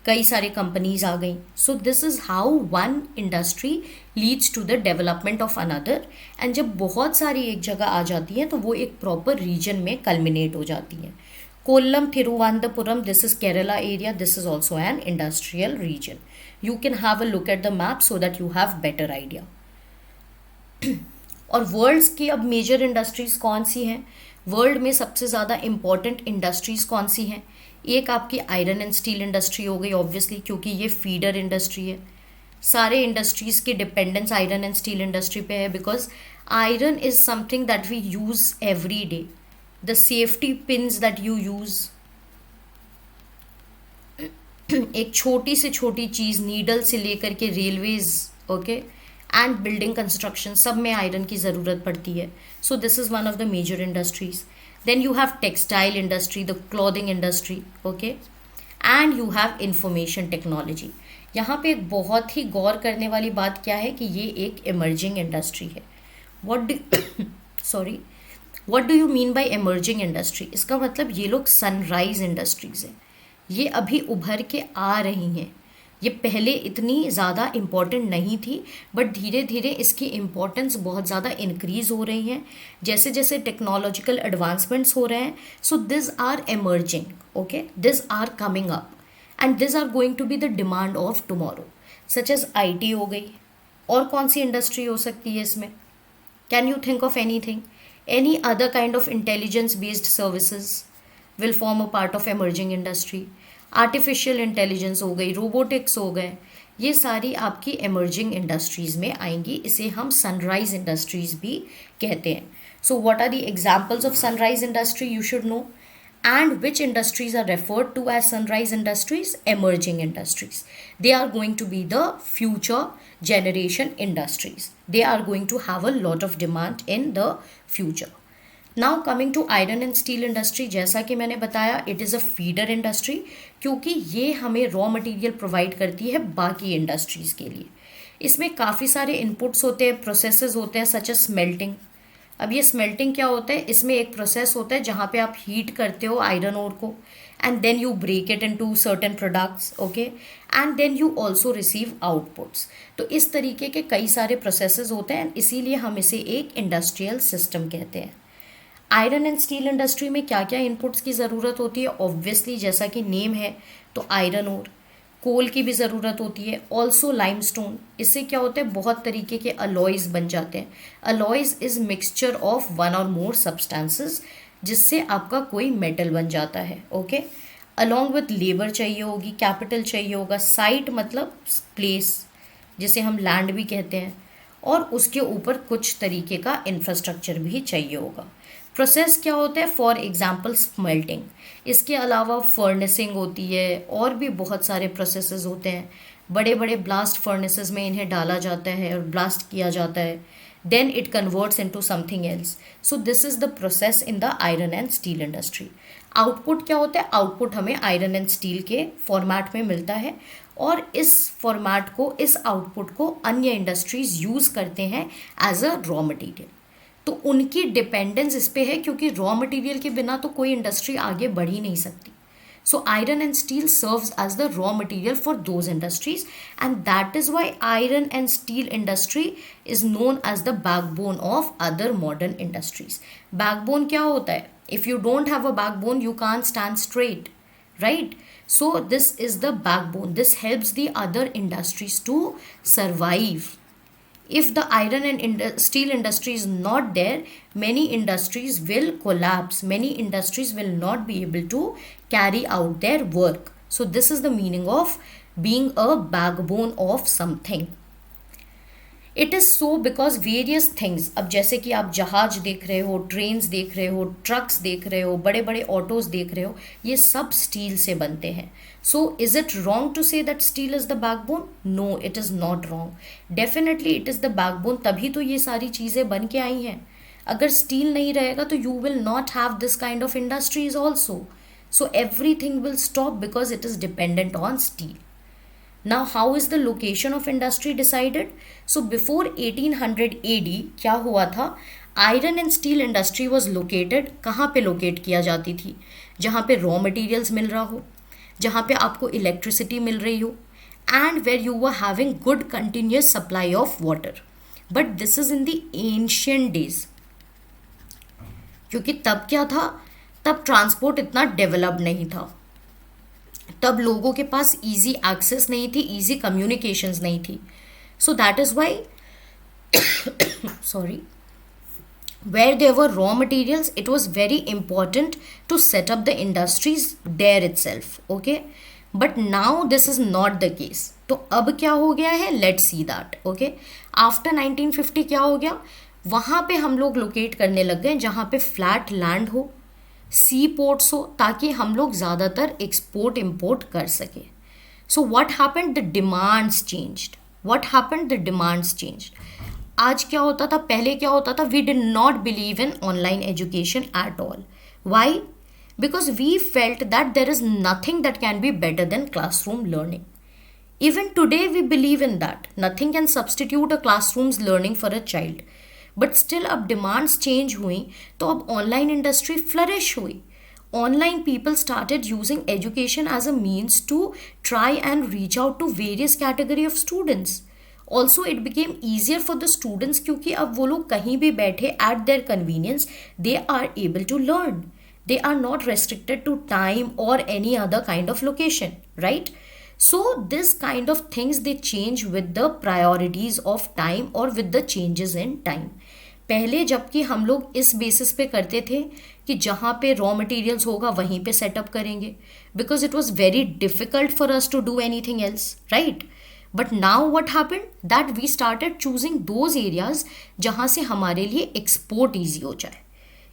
कई सारे कंपनीज आ गई. So this is how one industry leads to the development of another. And जब बहुत सारी एक जगह आ जाती हैं तो वो एक प्रॉपर रीजन में कल्मिनेट हो जाती हैं. Kollam, Thiruvananthapuram, this is Kerala area, this is also an industrial region. You can have a look at the map so that you have better idea. और वर्ल्ड्स की अब मेजर इंडस्ट्रीज़ कौन सी हैं? वर्ल्ड में सबसे ज़्यादा इम्पॉर्टेंट इंडस्ट्रीज़ कौन सी हैं? एक आपकी आयरन एंड स्टील इंडस्ट्री हो गई ऑब्वियसली, क्योंकि ये फीडर इंडस्ट्री है. सारे इंडस्ट्रीज़ की dependence iron and steel industry पे है, because iron is something that we use every day. The safety pins that you use, एक छोटी से छोटी चीज़, नीडल से लेकर के railways, okay, and building construction, सब में आयरन की ज़रूरत पड़ती है. So this is one of the major industries. Then you have textile industry, the clothing industry, okay, and you have information technology. यहाँ पे एक बहुत ही गौर करने वाली बात क्या है कि ये एक इमर्जिंग इंडस्ट्री है. What do you mean by emerging industry? इसका मतलब ये लोग सनराइज इंडस्ट्रीज है, ये अभी उभर के आ रही हैं. ये पहले इतनी ज़्यादा इम्पॉर्टेंट नहीं थी, बट धीरे धीरे इसकी इम्पॉर्टेंस बहुत ज़्यादा इंक्रीज़ हो रही है जैसे जैसे टेक्नोलॉजिकल एडवांसमेंट्स हो रहे हैं. So this are emerging, okay, this are coming up and this are going to be the demand of tomorrow. Such as IT हो गई. और कौन सी इंडस्ट्री हो सकती है इसमें? Can you think of anything? Any other kind of intelligence based services will form a part of emerging industry. Artificial intelligence हो गई, रोबोटिक्स हो गए, ये सारी आपकी एमर्जिंग इंडस्ट्रीज़ में आएंगी. इसे हम सनराइज इंडस्ट्रीज़ भी कहते हैं. So what are the examples of sunrise industry? You should know. And which industries are referred to as sunrise industries? Emerging industries. They are going to be the future generation industries. They are going to have a lot of demand in the future. Now coming to iron and steel industry, जैसा कि मैंने बताया it is a feeder industry, क्योंकि ये हमें raw material provide करती है बाकी इंडस्ट्रीज़ के लिए. इसमें काफ़ी सारे इनपुट्स होते हैं, प्रोसेसेस होते हैं, सच एज स्मेल्टिंग. अब ये स्मेल्टिंग क्या होता है? इसमें एक प्रोसेस होता है जहाँ पे आप हीट करते हो आयरन ओर को and then you break it into certain products, okay, and then you also receive outputs. तो इस तरीके के कई सारे प्रोसेसेस होते हैं, इसीलिए हम इसे एक इंडस्ट्रियल सिस्टम कहते हैं. आयरन एंड स्टील इंडस्ट्री में क्या क्या इनपुट्स की ज़रूरत होती है? ऑब्वियसली जैसा कि नेम है तो आयरन ओर, कोल की भी ज़रूरत होती है, ऑल्सो लाइमस्टोन। इससे क्या होता है, बहुत तरीके के अलॉयज़ बन जाते हैं। Alloys is mixture of one और मोर सब्सटेंसेस, जिससे आपका कोई मेटल बन जाता है। ओके, अलॉन्ग विथ लेबर चाहिए होगी, कैपिटल चाहिए होगा, साइट मतलब प्लेस जिसे हम लैंड भी कहते हैं, और उसके ऊपर कुछ तरीके का इंफ्रास्ट्रक्चर भी चाहिए होगा। प्रोसेस क्या होता है, फॉर एग्जांपल स्मेल्टिंग। इसके अलावा फर्नेसिंग होती है, और भी बहुत सारे प्रोसेसेस होते हैं। बड़े बड़े ब्लास्ट फर्नेसेस में इन्हें डाला जाता है और ब्लास्ट किया जाता है, then it converts into something else. So this is the process in the iron and steel industry. Output क्या होता है, आउटपुट हमें आयरन एंड स्टील के फॉर्मेट में मिलता है, और इस फॉर्मेट को, इस आउटपुट को अन्य इंडस्ट्रीज यूज़ करते हैं एज अ रॉ मटेरियल। तो उनकी डिपेंडेंस इस पे है, क्योंकि रॉ मटेरियल के बिना तो कोई इंडस्ट्री आगे बढ़ ही नहीं सकती। So iron and steel serves as the raw material for those industries, and that is why iron and steel industry is known as the backbone of other modern industries. Backbone क्या होता है? If you don't have a backbone, you can't stand straight, right? So this is the backbone. This helps the other industries to survive. If the iron and steel industry is not there, many industries will collapse. Many industries will not be able to carry out their work. So this is the meaning of being a backbone of something. It is so because various things, अब जैसे कि आप जहाज देख रहे हो, trains देख रहे हो, ट्रक्स देख रहे हो, बड़े बड़े ऑटोज देख रहे हो, ये सब स्टील से बनते हैं. So is it wrong to say that steel is the backbone? No, it is not wrong. Definitely it is the backbone, तभी तो ये सारी चीज़ें बन के आई हैं. अगर स्टील नहीं रहेगा तो you will not have this kind of industries also. So everything will stop because it is dependent on steel. Now how is the location of industry decided? So before 1800 AD क्या हुआ था? Iron and steel industry was located, कहाँ पे locate किया जाती थी? जहाँ पे raw materials मिल रहा हो, जहाँ पे आपको electricity मिल रही हो, and where you were having good continuous supply of water. But this is in the ancient days. क्योंकि तब क्या था? तब ट्रांसपोर्ट इतना डेवलप नहीं था, तब लोगों के पास इजी एक्सेस नहीं थी, इजी कम्युनिकेशंस नहीं थी. So that is why sorry, where there were raw materials it was very important to set up the industries there itself. Okay, but now this is not the case. तो अब क्या हो गया है? Let's see that. Okay, after 1950 क्या हो गया? वहाँ पे हम लोग लोकेट करने लग गए जहाँ पे फ्लैट लैंड हो, सी पोर्ट्स हो, ताकि हम लोग ज़्यादातर एक्सपोर्ट इम्पोर्ट कर सकें. So what happened? The demands changed. What happened? The demands changed. आज क्या होता था, पहले क्या होता था? We did not believe in online education at all. Why? Because we felt that there is nothing that can be better than classroom learning. Even today we believe in that nothing can substitute a classrooms learning for a child. But still अब demands change हुई तो अब online industry flourish हुई. Online people started using education as a means to try and reach out to various category of students. Also it became easier for the students, क्योंकि अब वो लोग कहीं भी बैठे at their convenience they are able to learn. They are not restricted to time और any other kind of location, right? So this kind of things they change with the priorities of time or with the changes in time. पहले जबकि हम लोग इस basis पे करते थे कि जहाँ पे रॉ मटेरियल्स होगा वहीं पे सेटअप करेंगे, because it was very difficult for us to do anything else, right? But now what happened that we started choosing those areas जहाँ से हमारे लिए एक्सपोर्ट ईजी हो जाए,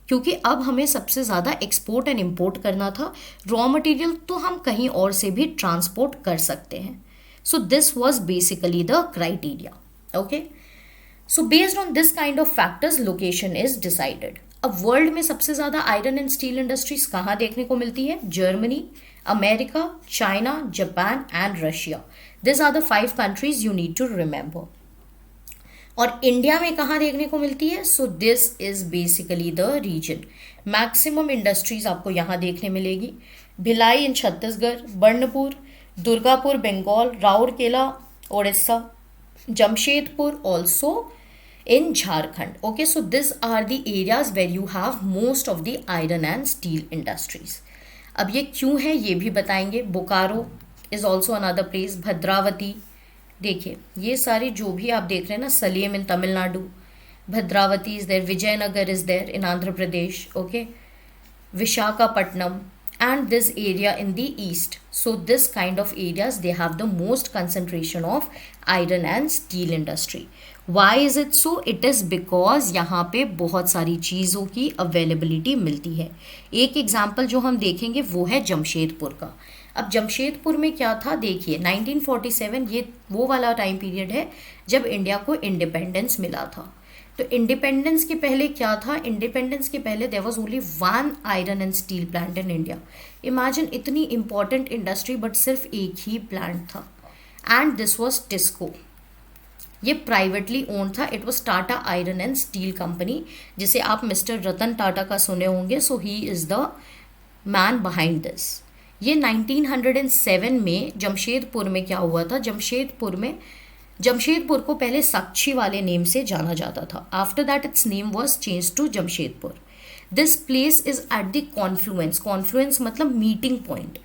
क्योंकि अब हमें सबसे ज़्यादा एक्सपोर्ट एंड इम्पोर्ट करना था. रॉ मटेरियल तो हम कहीं और से भी ट्रांसपोर्ट कर सकते हैं. So this was basically the criteria. Okay, so based on this kind of factors location is decided. अब वर्ल्ड में सबसे ज़्यादा आयरन एंड स्टील इंडस्ट्रीज कहाँ देखने को मिलती है? Germany, America, China, Japan and Russia. This are the 5 countries you need to remember. और इंडिया में कहाँ देखने को मिलती है? So this is basically the region. Maximum industries आपको यहाँ देखने मिलेगी. Bhilai in Chhattisgarh, Burnpur, Durgapur Bengal, Rourkela Odisha, Jamshedpur also in Jharkhand. Okay, so this are the areas where you have most of the iron and steel industries. अब ये क्यों है ये भी बताएंगे. Bokaro is also another place, Bhadravati. देखिए ये सारी जो भी आप देख रहे हैं ना, Salem in Tamil Nadu, Bhadravati is there, Vijayanagar is there in Andhra Pradesh, okay, Vishakhapatnam, and this area in the east. So this kind of areas they have the most concentration of iron and steel industry. Why is it so? It is because यहाँ पे बहुत सारी चीज़ों की availability मिलती है। एक example जो हम देखेंगे वो है जमशेदपुर का। अब जमशेदपुर में क्या था, देखिए 1947 ये वो वाला टाइम पीरियड है जब इंडिया को इंडिपेंडेंस मिला था। तो इंडिपेंडेंस के पहले क्या था, इंडिपेंडेंस के पहले there was only one iron and steel plant in India. Imagine इतनी इंपॉर्टेंट इंडस्ट्री बट सिर्फ एक ही प्लांट था, एंड दिस वाज टिस्को। ये प्राइवेटली ओन था, it was Tata iron and steel company, जिसे आप मिस्टर रतन टाटा का सुने होंगे। So he is the man behind this. ये 1907 में जमशेदपुर में क्या हुआ था, जमशेदपुर को पहले साक्षी वाले नेम से जाना जाता था। After that its name was change to Jamshedpur. This place is at the confluence, confluence मतलब मीटिंग पॉइंट।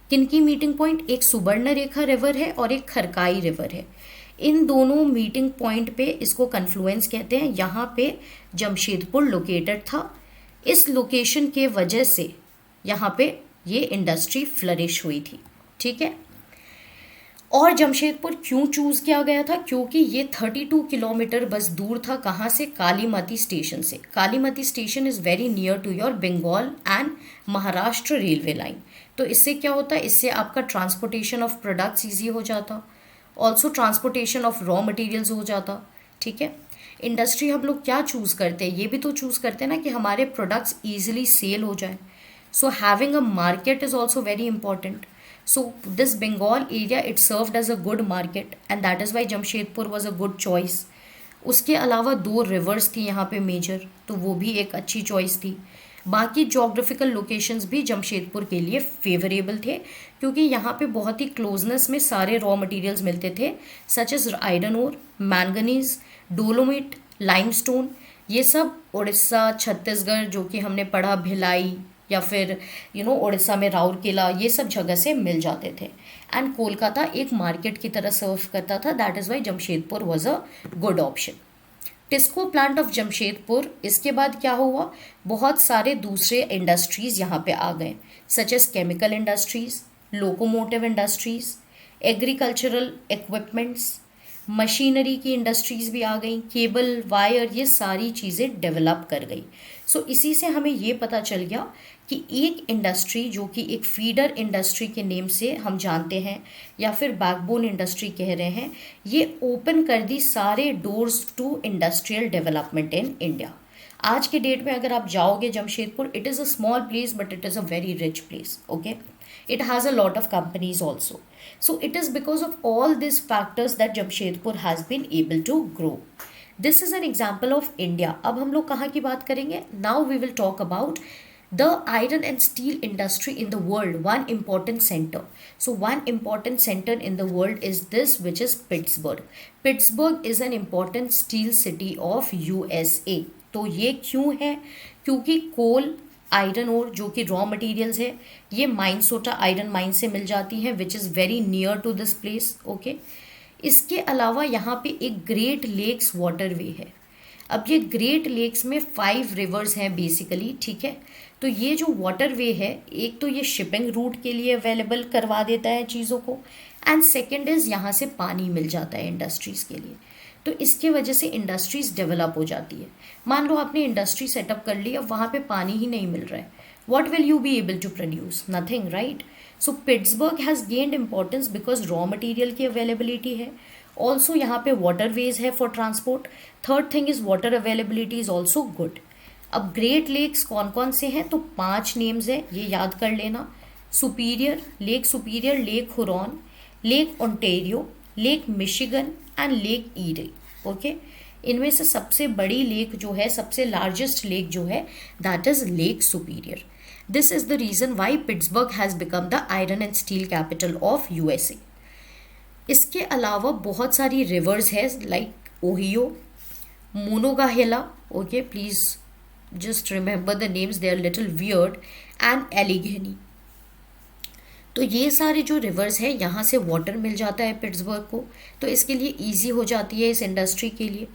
किनकी मीटिंग पॉइंट, एक सुवर्णरेखा रिवर है और एक खरकाई रिवर है। इन दोनों मीटिंग पॉइंट पे इसको कन्फ्लुएंस कहते हैं। यहाँ पे जमशेदपुर लोकेटेड था। इस लोकेशन के वजह से यहाँ पे ये इंडस्ट्री फ्लरिश हुई थी, ठीक है। और जमशेदपुर क्यों चूज़ किया गया था, क्योंकि ये 32 किलोमीटर बस दूर था, कहाँ से, कालीमती स्टेशन से। Kalimati station is very near to your Bengal and Maharashtra railway line. तो इससे क्या होता है, इससे आपका ट्रांसपोर्टेशन ऑफ प्रोडक्ट्स ईजी हो जाता, also transportation of raw materials हो जाता, ठीक है। इंडस्ट्री हम लोग क्या चूज़ करते हैं, ये भी तो चूज़ करते हैं ना कि हमारे प्रोडक्ट्स ईजिली सेल हो जाए। So having a market is also very important. So this Bengal area it served as a good market and that is why Jamshedpur was a good choice. उसके अलावा 2 reverse थी यहाँ पे major, तो वो भी एक अच्छी चॉइस थी। बाकी जोग्राफिकल लोकेशंस भी जमशेदपुर के लिए फेवरेबल थे, क्योंकि यहाँ पे बहुत ही क्लोजनेस में सारे रॉ मटेरियल्स मिलते थे, such as iron ore, manganese, dolomite, limestone. ये सब उड़ीसा, छत्तीसगढ़ जो कि हमने पढ़ा, भिलाई या फिर उड़ीसा में राउरकेला, ये सब जगह से मिल जाते थे। एंड कोलकाता एक मार्केट की तरह सर्व करता था, that is Y Jamshedpur was a good option. TISCO plant of Jamshedpur, इसके बाद क्या हुआ, बहुत सारे दूसरे इंडस्ट्रीज़ यहाँ पे आ गए, such as chemical industries, locomotive industries, agricultural equipments, machinery की इंडस्ट्रीज़ भी आ गई, केबल वायर, ये सारी चीज़ें डेवलप कर गई। सो इसी से हमें ये पता चल गया कि एक इंडस्ट्री जो कि एक फीडर इंडस्ट्री के नेम से हम जानते हैं या फिर बैकबोन इंडस्ट्री कह रहे हैं, ये ओपन कर दी सारे doors to industrial development in India. आज के डेट में अगर आप जाओगे Jamshedpur, it is a small place but it is a very rich place, okay. It has a lot of companies also. So it is because of all these factors that Jamshedpur has been able to grow. This is an example of India. अब हम लोग कहाँ की बात करेंगे? Now we will talk about the iron and steel industry in the world. One important center. So one important center in the world is this, which is Pittsburgh. Pittsburgh is an important steel city of USA. तो ये क्यों है? क्योंकि कोल, iron और जो कि raw materials है, ये माइनसोटा आयरन माइन से मिल जाती हैं, which is very near to this place, okay. इसके अलावा यहाँ पे एक ग्रेट लेक्स वाटरवे है। अब ये ग्रेट लेक्स में 5 रिवर्स हैं बेसिकली, ठीक है। तो ये जो वाटरवे है, एक तो ये शिपिंग रूट के लिए अवेलेबल करवा देता है चीज़ों को, एंड सेकेंड इज़ यहाँ से पानी मिल जाता है इंडस्ट्रीज़ के लिए। तो इसके वजह से इंडस्ट्रीज़ डेवलप हो जाती है। मान लो आपने इंडस्ट्री सेटअप कर ली, अब वहाँ पे पानी ही नहीं मिल रहा है, what will you be able to produce, nothing, right. So Pittsburgh has gained importance because raw material की अवेलेबिलिटी है, ऑल्सो यहाँ पे वाटरवेज है for transport. Third thing is water availability is also good. अब ग्रेट लेक्स कौन कौन से हैं, तो 5 नेम्स हैं, ये याद कर लेना। Superior, lake Huron, lake Ontario, lake Michigan and lake eerie, okay. इनमें से सबसे बड़ी लेक जो है, सबसे लार्जेस्ट लेक जो है, that is Lake Superior. This is the reason why Pittsburgh has become the iron and steel capital of USA. इसके अलावा बहुत सारी रिवर्स है, like Ohio, Monongahela, okay, please just remember the names, they are little weird, and Allegheny. तो ये सारे जो reverse हैं यहाँ से वाटर मिल जाता है पिट्सबर्ग को, तो इसके लिए इजी हो जाती है इस इंडस्ट्री के लिए।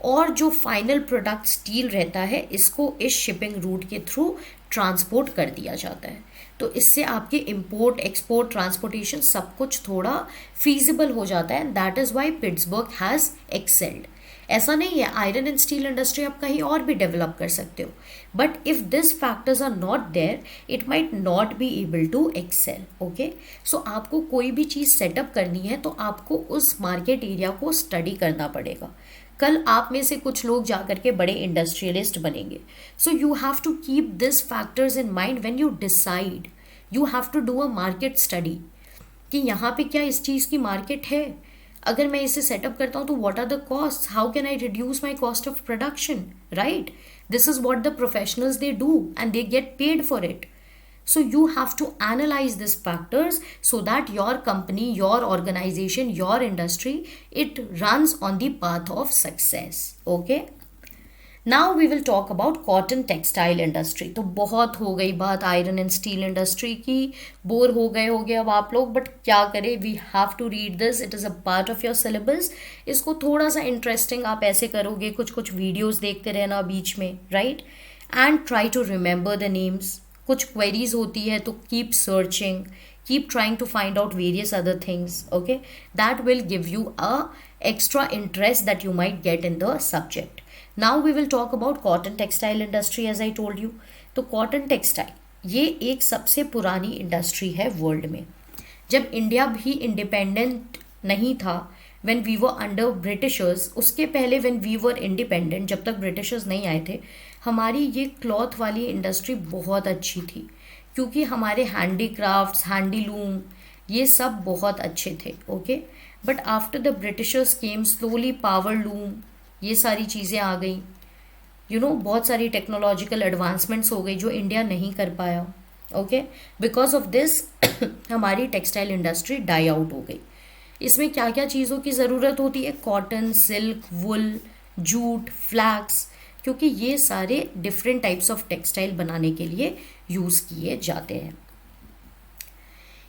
और जो फाइनल प्रोडक्ट स्टील रहता है इसको इस शिपिंग रूट के थ्रू ट्रांसपोर्ट कर दिया जाता है। तो इससे आपके इंपोर्ट एक्सपोर्ट ट्रांसपोर्टेशन सब कुछ थोड़ा फीजिबल हो जाता है। That is Y Pittsburgh has excelled. ऐसा नहीं है आयरन एंड स्टील इंडस्ट्री आप कहीं और भी डेवलप कर सकते हो, but if this factors are not there it might not be able to excel. Okay, so आपको कोई भी चीज़ सेटअप करनी है तो आपको उस मार्केट एरिया को स्टडी करना पड़ेगा। कल आप में से कुछ लोग जाकर के बड़े इंडस्ट्रियलिस्ट बनेंगे। So you have to keep this factors in mind when you decide. You have to do a market study कि यहाँ पे क्या इस चीज़ की मार्केट है, अगर मैं इसे सेटअप करता हूँ तो what are the cost, how can I reduce my cost of production, right? This is what the professionals they do and they get paid for it. So you have to analyze these factors so that your company, your organization, your industry, it runs on the path of success. Okay? Now we will talk about cotton textile industry. तो बहुत हो गई बात iron and steel industry की, bore हो गए होगे अब आप लोग, बट क्या करें, we have to read this, it is a part of your syllabus. इसको थोड़ा सा इंटरेस्टिंग आप ऐसे करोगे, कुछ कुछ वीडियोज़ देखते रहना बीच में, right? And try to remember the names. कुछ क्वेरीज होती है तो keep searching, keep trying to find out various other things. Okay, that will give you a extra interest that you might get in the subject. Now we will talk about cotton textile industry. As I told you, तो cotton textile ये एक सबसे पुरानी industry है world में. जब India भी independent नहीं था, when we were under Britishers, उसके पहले व्हेन वी वर इंडिपेंडेंट, जब तक ब्रिटिशर्स नहीं आए थे, हमारी ये क्लॉथ वाली इंडस्ट्री बहुत अच्छी थी, क्योंकि हमारे हैंडीक्राफ्ट्स, हैंडीलूम, ये सब बहुत अच्छे थे. Okay, but after the Britishers came, slowly power loom, ये सारी चीज़ें आ गई. बहुत सारी टेक्नोलॉजिकल एडवांसमेंट्स हो गई जो इंडिया नहीं कर पाया. ओके, बिकॉज ऑफ दिस हमारी टेक्सटाइल इंडस्ट्री डाई आउट हो गई. इसमें क्या क्या चीज़ों की ज़रूरत होती है? कॉटन, सिल्क, वुल, जूट, फ्लैक्स, क्योंकि ये सारे डिफरेंट टाइप्स ऑफ टेक्सटाइल बनाने के लिए यूज़ किए जाते हैं.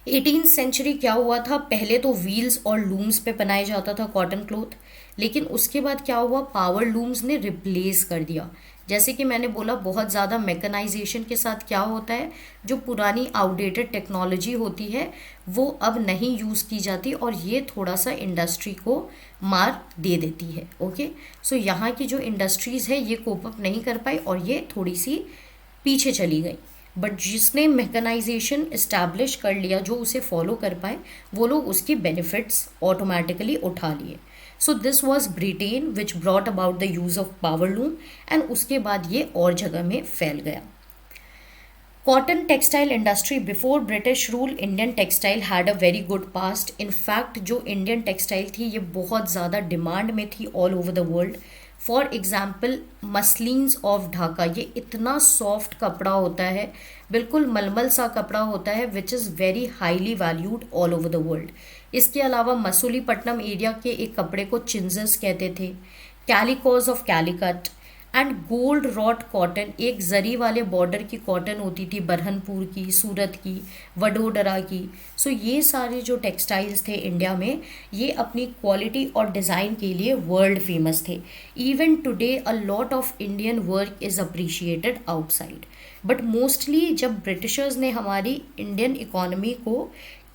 18th सेंचुरी क्या हुआ था? पहले तो व्हील्स और लूम्स पे बनाया जाता था कॉटन क्लोथ, लेकिन उसके बाद क्या हुआ, पावर लूम्स ने रिप्लेस कर दिया. जैसे कि मैंने बोला, बहुत ज़्यादा मैकेनाइजेशन के साथ क्या होता है, जो पुरानी आउटडेटेड टेक्नोलॉजी होती है वो अब नहीं यूज़ की जाती, और ये थोड़ा सा इंडस्ट्री को मार दे देती है. ओके, सो यहाँ की जो इंडस्ट्रीज़ है ये कोप अप नहीं कर पाई और ये थोड़ी सी पीछे चली गई. बट जिसने मैकेनाइजेशन इस्टेब्लिश कर लिया, जो उसे फॉलो कर पाए, वो लोग उसकी बेनिफिट्स ऑटोमेटिकली उठा लिए. So this was Britain which brought about the use of power loom, and उसके बाद ये और जगह में फैल गया. Cotton textile industry before British rule, Indian textile had a very good past. In fact जो इंडियन टेक्सटाइल थी ये बहुत ज़्यादा डिमांड में थी all over the world. For example, muslins of Dhaka, ये इतना सॉफ्ट कपड़ा होता है, बिल्कुल मलमल सा कपड़ा होता है, विच is very highly valued all over the world. इसके अलावा मसूलीपट्टनम एरिया के एक कपड़े को चिंजर्स कहते थे. Calicoes of Calicut and gold wrought cotton, एक जरी वाले बॉर्डर की कॉटन होती थी, बरहनपुर की, सूरत की, वडोदरा की. सो ये सारे जो टेक्सटाइल्स थे इंडिया में, ये अपनी क्वालिटी और डिज़ाइन के लिए वर्ल्ड फेमस थे. Even today a lot of Indian work is appreciated outside. But mostly जब ब्रिटिशर्स ने हमारी इंडियन इकोनॉमी को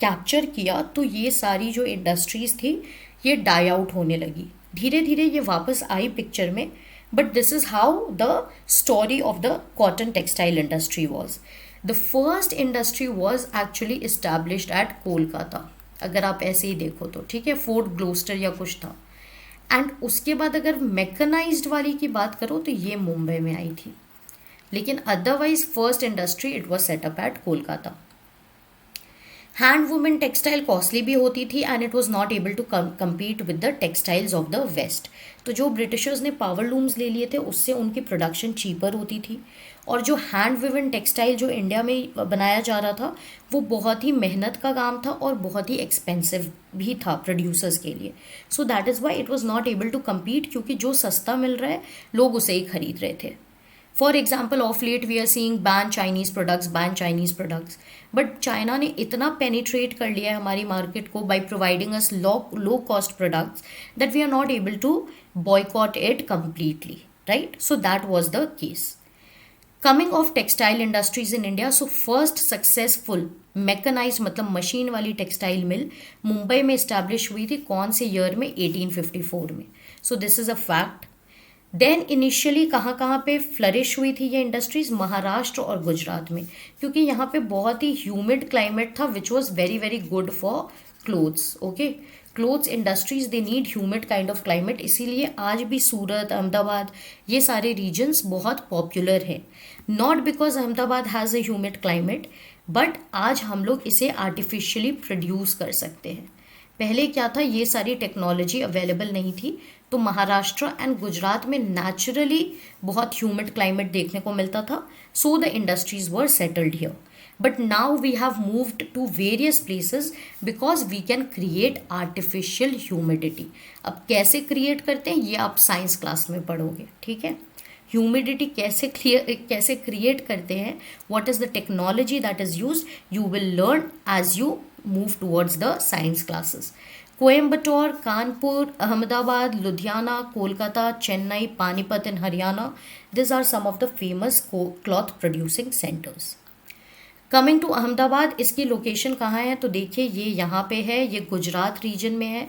कैप्चर किया, तो ये सारी जो इंडस्ट्रीज़ थी ये डाई आउट होने लगी. धीरे धीरे ये वापस आई पिक्चर में. But this is how the story of the cotton textile industry was. The first industry was actually established at Kolkata. अगर आप ऐसे ही देखो तो ठीक है, फोर्ट ग्लोस्टर या कुछ था. एंड उसके बाद अगर मैकेनाइज्ड वाली की बात करो तो ये मुंबई में आई थी, लेकिन otherwise first industry it was set up at Kolkata. Handwoven textile costly भी होती थी and it was not able to compete with the textiles of the west. तो जो ब्रिटिशर्स ने पावर लूम्स ले लिए थे उससे उनकी प्रोडक्शन चीपर होती थी, और जो हैंड वुमेन टेक्सटाइल जो इंडिया में बनाया जा रहा था वो बहुत ही मेहनत का काम था और बहुत ही एक्सपेंसिव भी था प्रोड्यूसर्स के लिए. So that is why it was not able to compete, क्योंकि जो सस्ता मिल रहा है लोग उसे ही खरीद रहे थे. For example of late we are seeing ban Chinese products, but China ने इतना पेनिट्रेट कर लिया है हमारी मार्केट को by providing us low cost products that we are not able to boycott it completely, right? So that was the case. Coming of textile industries in India, so first successful mechanize मतलब machine वाली textile mill Mumbai में establish हुई थी कौन से year में? 1854 में. So this is a fact. Then initially कहाँ कहाँ पे फ्लरिश हुई थी ये इंडस्ट्रीज? महाराष्ट्र और गुजरात में, क्योंकि यहाँ पे बहुत ही ह्यूमिड क्लाइमेट था which was very very good for clothes. Okay, clothes industries they need humid kind of climate, इसीलिए आज भी सूरत, अहमदाबाद ये सारे रीजन्स बहुत पॉपुलर हैं. Not because Ahmedabad has a humid climate, but आज हम लोग इसे आर्टिफिशियली प्रोड्यूस कर सकते हैं. पहले क्या था, ये सारी टेक्नोलॉजी अवेलेबल नहीं थी, तो महाराष्ट्र एंड गुजरात में नेचुरली बहुत ह्यूमिड क्लाइमेट देखने को मिलता था, so the industries were settled here. But now we have moved to various places because we can create artificial humidity. अब कैसे क्रिएट करते हैं ये आप साइंस क्लास में पढ़ोगे, ठीक है? ह्यूमिडिटी कैसे क्रिएट करते हैं, what is the technology that is used, you will learn as you move towards the science classes. Coimbatore, Kanpur, Ahmedabad, Ludhiana, Kolkata, Chennai, Panipat in Haryana, these are some of the famous cloth producing centers. Coming to Ahmedabad, इसकी location कहाँ है? तो देखिए ये यहाँ पे है, ये गुजरात रीजन में है.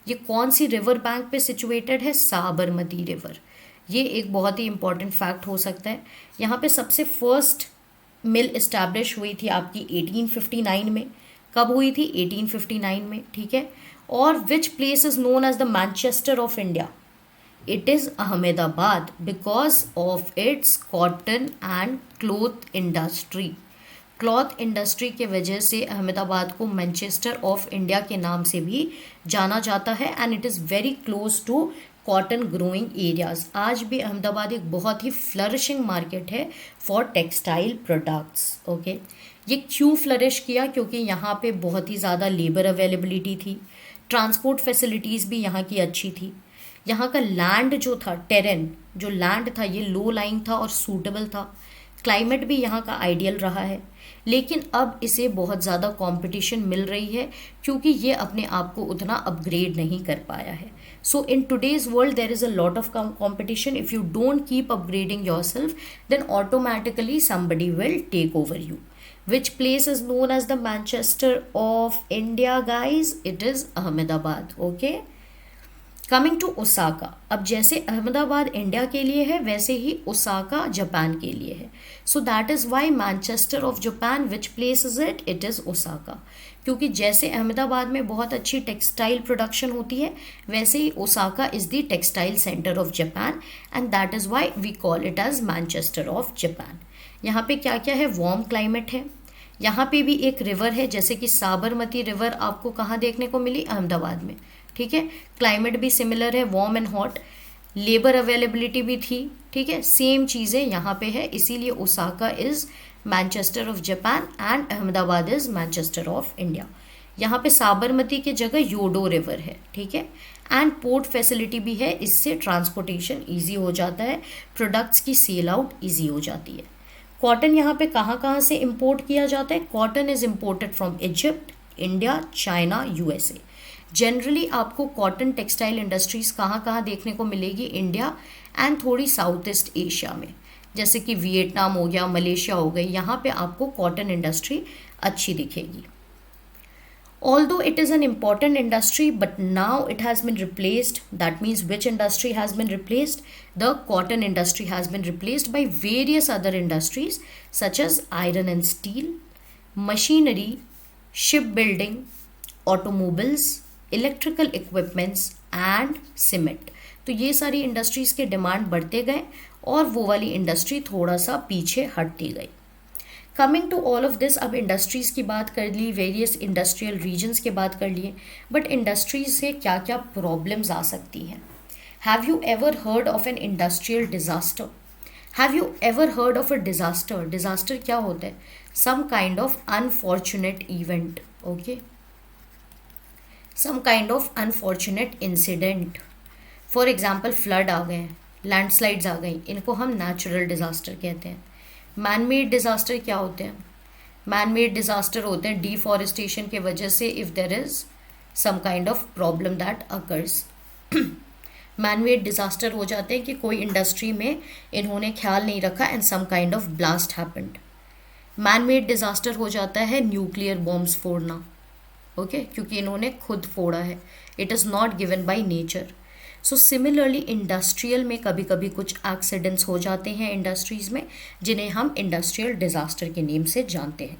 ये कौन सी रिवर बैंक पे सिचुएटेड है? साबरमती रिवर. ये एक बहुत ही इंपॉर्टेंट फैक्ट हो सकता है. यहाँ पे सबसे फर्स्ट मिल इस्टेब्लिश हुई थी आपकी 1859 में. कब हुई थी? 1859 में, ठीक है. और which place is known as the Manchester of India? It is Ahmedabad because of its cotton and cloth industry. Cloth industry के वजह से अहमदाबाद को मैनचेस्टर ऑफ इंडिया के नाम से भी जाना जाता है and it is very close to cotton growing areas. आज भी अहमदाबाद एक बहुत ही फ्लरिशिंग मार्केट है फॉर टेक्सटाइल प्रोडक्ट्स. ओके, ये क्यों फ्लरिश किया? क्योंकि यहाँ पे बहुत ही ज़्यादा लेबर अवेलेबिलिटी थी, ट्रांसपोर्ट फैसिलिटीज़ भी यहाँ की अच्छी थी. यहाँ का लैंड जो था, टेरेन जो लैंड था, ये लो लाइंग था और सूटेबल था. क्लाइमेट भी यहाँ का आइडियल रहा है, लेकिन अब इसे बहुत ज़्यादा कंपटीशन मिल रही है क्योंकि ये अपने आप को उतना अपग्रेड नहीं कर पाया है. So in today's world there is a lot of competition. If you don't keep upgrading your self then automatically somebody will take over you. Which place is known as the Manchester of India, guys? It is Ahmedabad. Okay. Coming to Osaka. अब जैसे Ahmedabad India के लिए है वैसे ही Osaka Japan के लिए है. So that is Y Manchester of Japan, which place is it? It is Osaka. क्योंकि जैसे अहमदाबाद में बहुत अच्छी टेक्सटाइल प्रोडक्शन होती है वैसे ही Osaka is the textile centre of Japan and that is why we call it as Manchester of Japan. यहाँ पे क्या क्या है? वार्म क्लाइमेट है. यहाँ पे भी एक रिवर है, जैसे कि साबरमती रिवर आपको कहाँ देखने को मिली? अहमदाबाद में, ठीक है. क्लाइमेट भी सिमिलर है, warm and hot. Labour availability भी थी, ठीक है. सेम चीज़ें यहाँ पे है, इसीलिए Osaka is Manchester of Japan and Ahmedabad is Manchester of India. यहाँ पे साबरमती की जगह योडो रिवर है, ठीक है. एंड पोर्ट फैसिलिटी भी है, इससे ट्रांसपोर्टेशन ईजी हो जाता है, प्रोडक्ट्स की सेल आउट ईजी हो जाती है. कॉटन यहाँ पे कहाँ कहाँ से इम्पोर्ट किया जाता है? Cotton is imported from Egypt, India, China, USA. Generally आपको कॉटन टेक्सटाइल इंडस्ट्रीज़ कहाँ कहाँ देखने को मिलेगी? इंडिया एंड थोड़ी साउथ ईस्ट एशिया में, जैसे कि वियतनाम हो गया, मलेशिया हो गई, यहाँ पे आपको कॉटन इंडस्ट्री अच्छी दिखेगी. Although it is an important industry, but now it has been replaced. That means which industry has been replaced? The cotton industry has been replaced by various other industries such as iron and steel, machinery, shipbuilding, automobiles, electrical equipments and cement. तो ये सारी industries के demand बढ़ते गए और वो वाली industry थोड़ा सा पीछे हटती गई. Coming to all of this, अब इंडस्ट्रीज़ की बात कर ली, वेरियस इंडस्ट्रियल रीजन्स की बात कर लिए, बट इंडस्ट्रीज से क्या क्या प्रॉब्लम्स आ सकती हैं? Have you ever heard of an industrial disaster? Have you ever heard of a disaster? Disaster क्या होता है? Some kind of unfortunate event. Okay, some kind of unfortunate incident. For example flood आ गए, landslides आ गई, इनको हम natural disaster कहते हैं। मैन मेड डिज़ास्टर क्या होते हैं? मैन मेड डिज़ास्टर होते हैं डिफॉरेस्टेशन के वजह से, if there is some kind of problem that occurs. Man made disaster हो जाते हैं कि कोई इंडस्ट्री में इन्होंने ख्याल नहीं रखा and some kind of blast happened. Man made disaster हो जाता है न्यूक्लियर बॉम्ब्स फोड़ना, ओके, क्योंकि इन्होंने खुद फोड़ा है, it is not given by nature. So similarly industrial में कभी कभी कुछ एक्सीडेंट्स हो जाते हैं इंडस्ट्रीज़ में, जिन्हें हम इंडस्ट्रियल डिज़ास्टर के नेम से जानते हैं।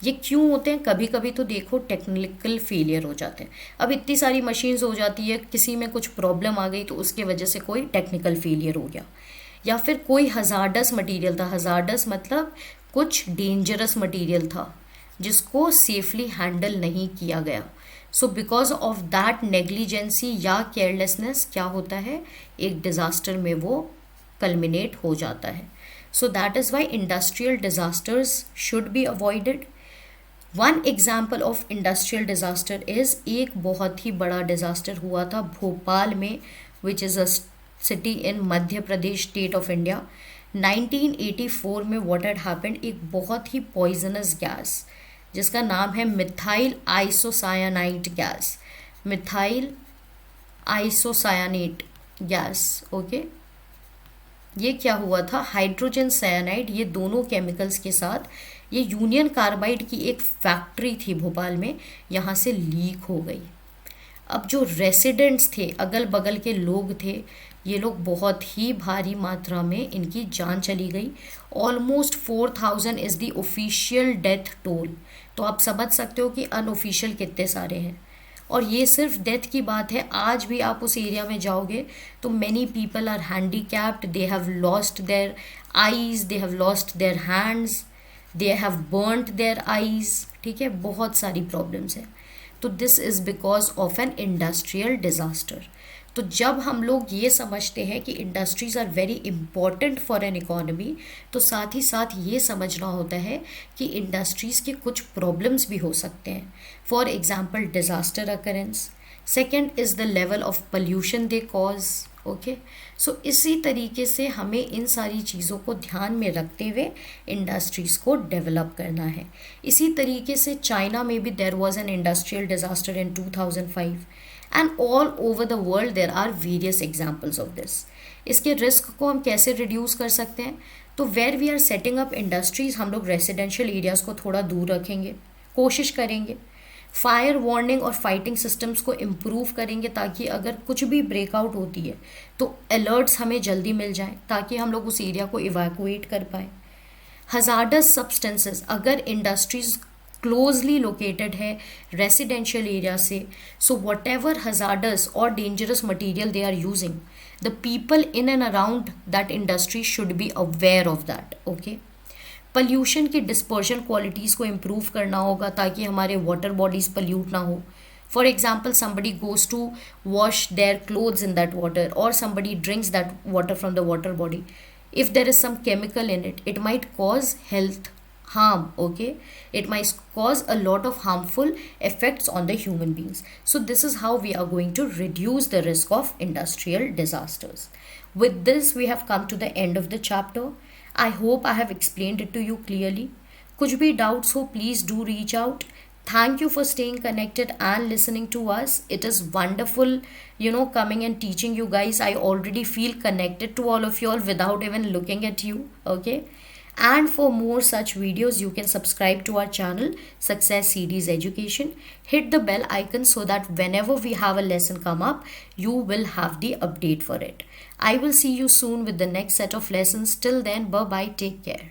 ये क्यों होते हैं? कभी कभी तो देखो टेक्निकल फेलियर हो जाते हैं। अब इतनी सारी मशीन्स हो जाती है, किसी में कुछ प्रॉब्लम आ गई तो उसके वजह से कोई टेक्निकल फेलियर हो गया, या फिर कोई हजार्डस मटीरियल था, हजार्डस मतलब कुछ डेंजरस मटीरियल था जिसको सेफली हैंडल नहीं किया गया। So because of that negligence या केयरलेसनेस क्या होता है, एक डिज़ास्टर में वो कल्मिनेट हो जाता है। So that is Y industrial disasters should be avoided. One example of industrial disaster is, एक बहुत ही बड़ा डिज़ास्टर हुआ था भोपाल में, which is a city in Madhya Pradesh state of India. 1984 में व्हाट हैड हैपेंड, एक बहुत ही पॉइजनस गैस जिसका नाम है methyl isocyanate gas, methyl isocyanate gas, okay. ये क्या हुआ था, हाइड्रोजन साइनाइड, ये दोनों केमिकल्स के साथ ये यूनियन कार्बाइड की एक फैक्ट्री थी भोपाल में, यहाँ से लीक हो गई। अब जो रेसिडेंट्स थे, अगल बगल के लोग थे, ये लोग बहुत ही भारी मात्रा में इनकी जान चली गई। Almost 4000 is the official death toll. तो आप समझ सकते हो कि अनऑफिशियल कितने सारे हैं। और ये सिर्फ डेथ की बात है, आज भी आप उस एरिया में जाओगे तो many people are handicapped, they have lost their eyes, they have lost their hands, they have burned their eyes, ठीक है, बहुत सारी प्रॉब्लम्स हैं। तो this is because of an industrial disaster. तो जब हम लोग ये समझते हैं कि industries are very important for an economy, तो साथ ही साथ ये समझना होता है कि इंडस्ट्रीज़ के कुछ प्रॉब्लम्स भी हो सकते हैं। For example disaster occurrence, second is the level of pollution they cause, okay. So इसी तरीके से हमें इन सारी चीज़ों को ध्यान में रखते हुए इंडस्ट्रीज़ को डेवलप करना है। इसी तरीके से चाइना में भी there was an industrial disaster in 2005 and all over the world there are various examples of this. इसके रिस्क को हम कैसे रिड्यूस कर सकते हैं? तो where we are setting up industries, हम लोग रेसिडेंशियल एरियाज़ को थोड़ा दूर रखेंगे, कोशिश करेंगे। फायर वार्निंग और फाइटिंग सिस्टम्स को इम्प्रूव करेंगे ताकि अगर कुछ भी ब्रेकआउट होती है तो अलर्ट्स हमें जल्दी मिल जाएं, ताकि हम लोग उस एरिया को इवैक्यूएट कर पाएँ। हजार्डस सब्सटेंसेस, अगर इंडस्ट्रीज़ क्लोजली लोकेटेड है रेसिडेंशियल एरिया से, सो वट एवर हजार्डस और dangerous material they are using, the people in and around that industry should be aware of that, okay. Pollution की dispersion qualities को improve करना होगा ताकि हमारे water bodies pollute ना हो। For example somebody goes to wash their clothes in that water, or somebody drinks that water from the water body. If there is some chemical in it, it might cause health harm, okay. It might cause a lot of harmful effects on the human beings. So this is how we are going to reduce the risk of industrial disasters. With this we have come to the end of the chapter. I hope I have explained it to you clearly. कुछ भी doubts हो, please do reach out. Thank you for staying connected and listening to us. It is wonderful, coming and teaching you guys. I already feel connected to all of you all without even looking at you, okay? And for more such videos, you can subscribe to our channel, Success Series Education. Hit the bell icon so that whenever we have a lesson come up, you will have the update for it. I will see you soon with the next set of lessons. Till then, bye-bye. Take care.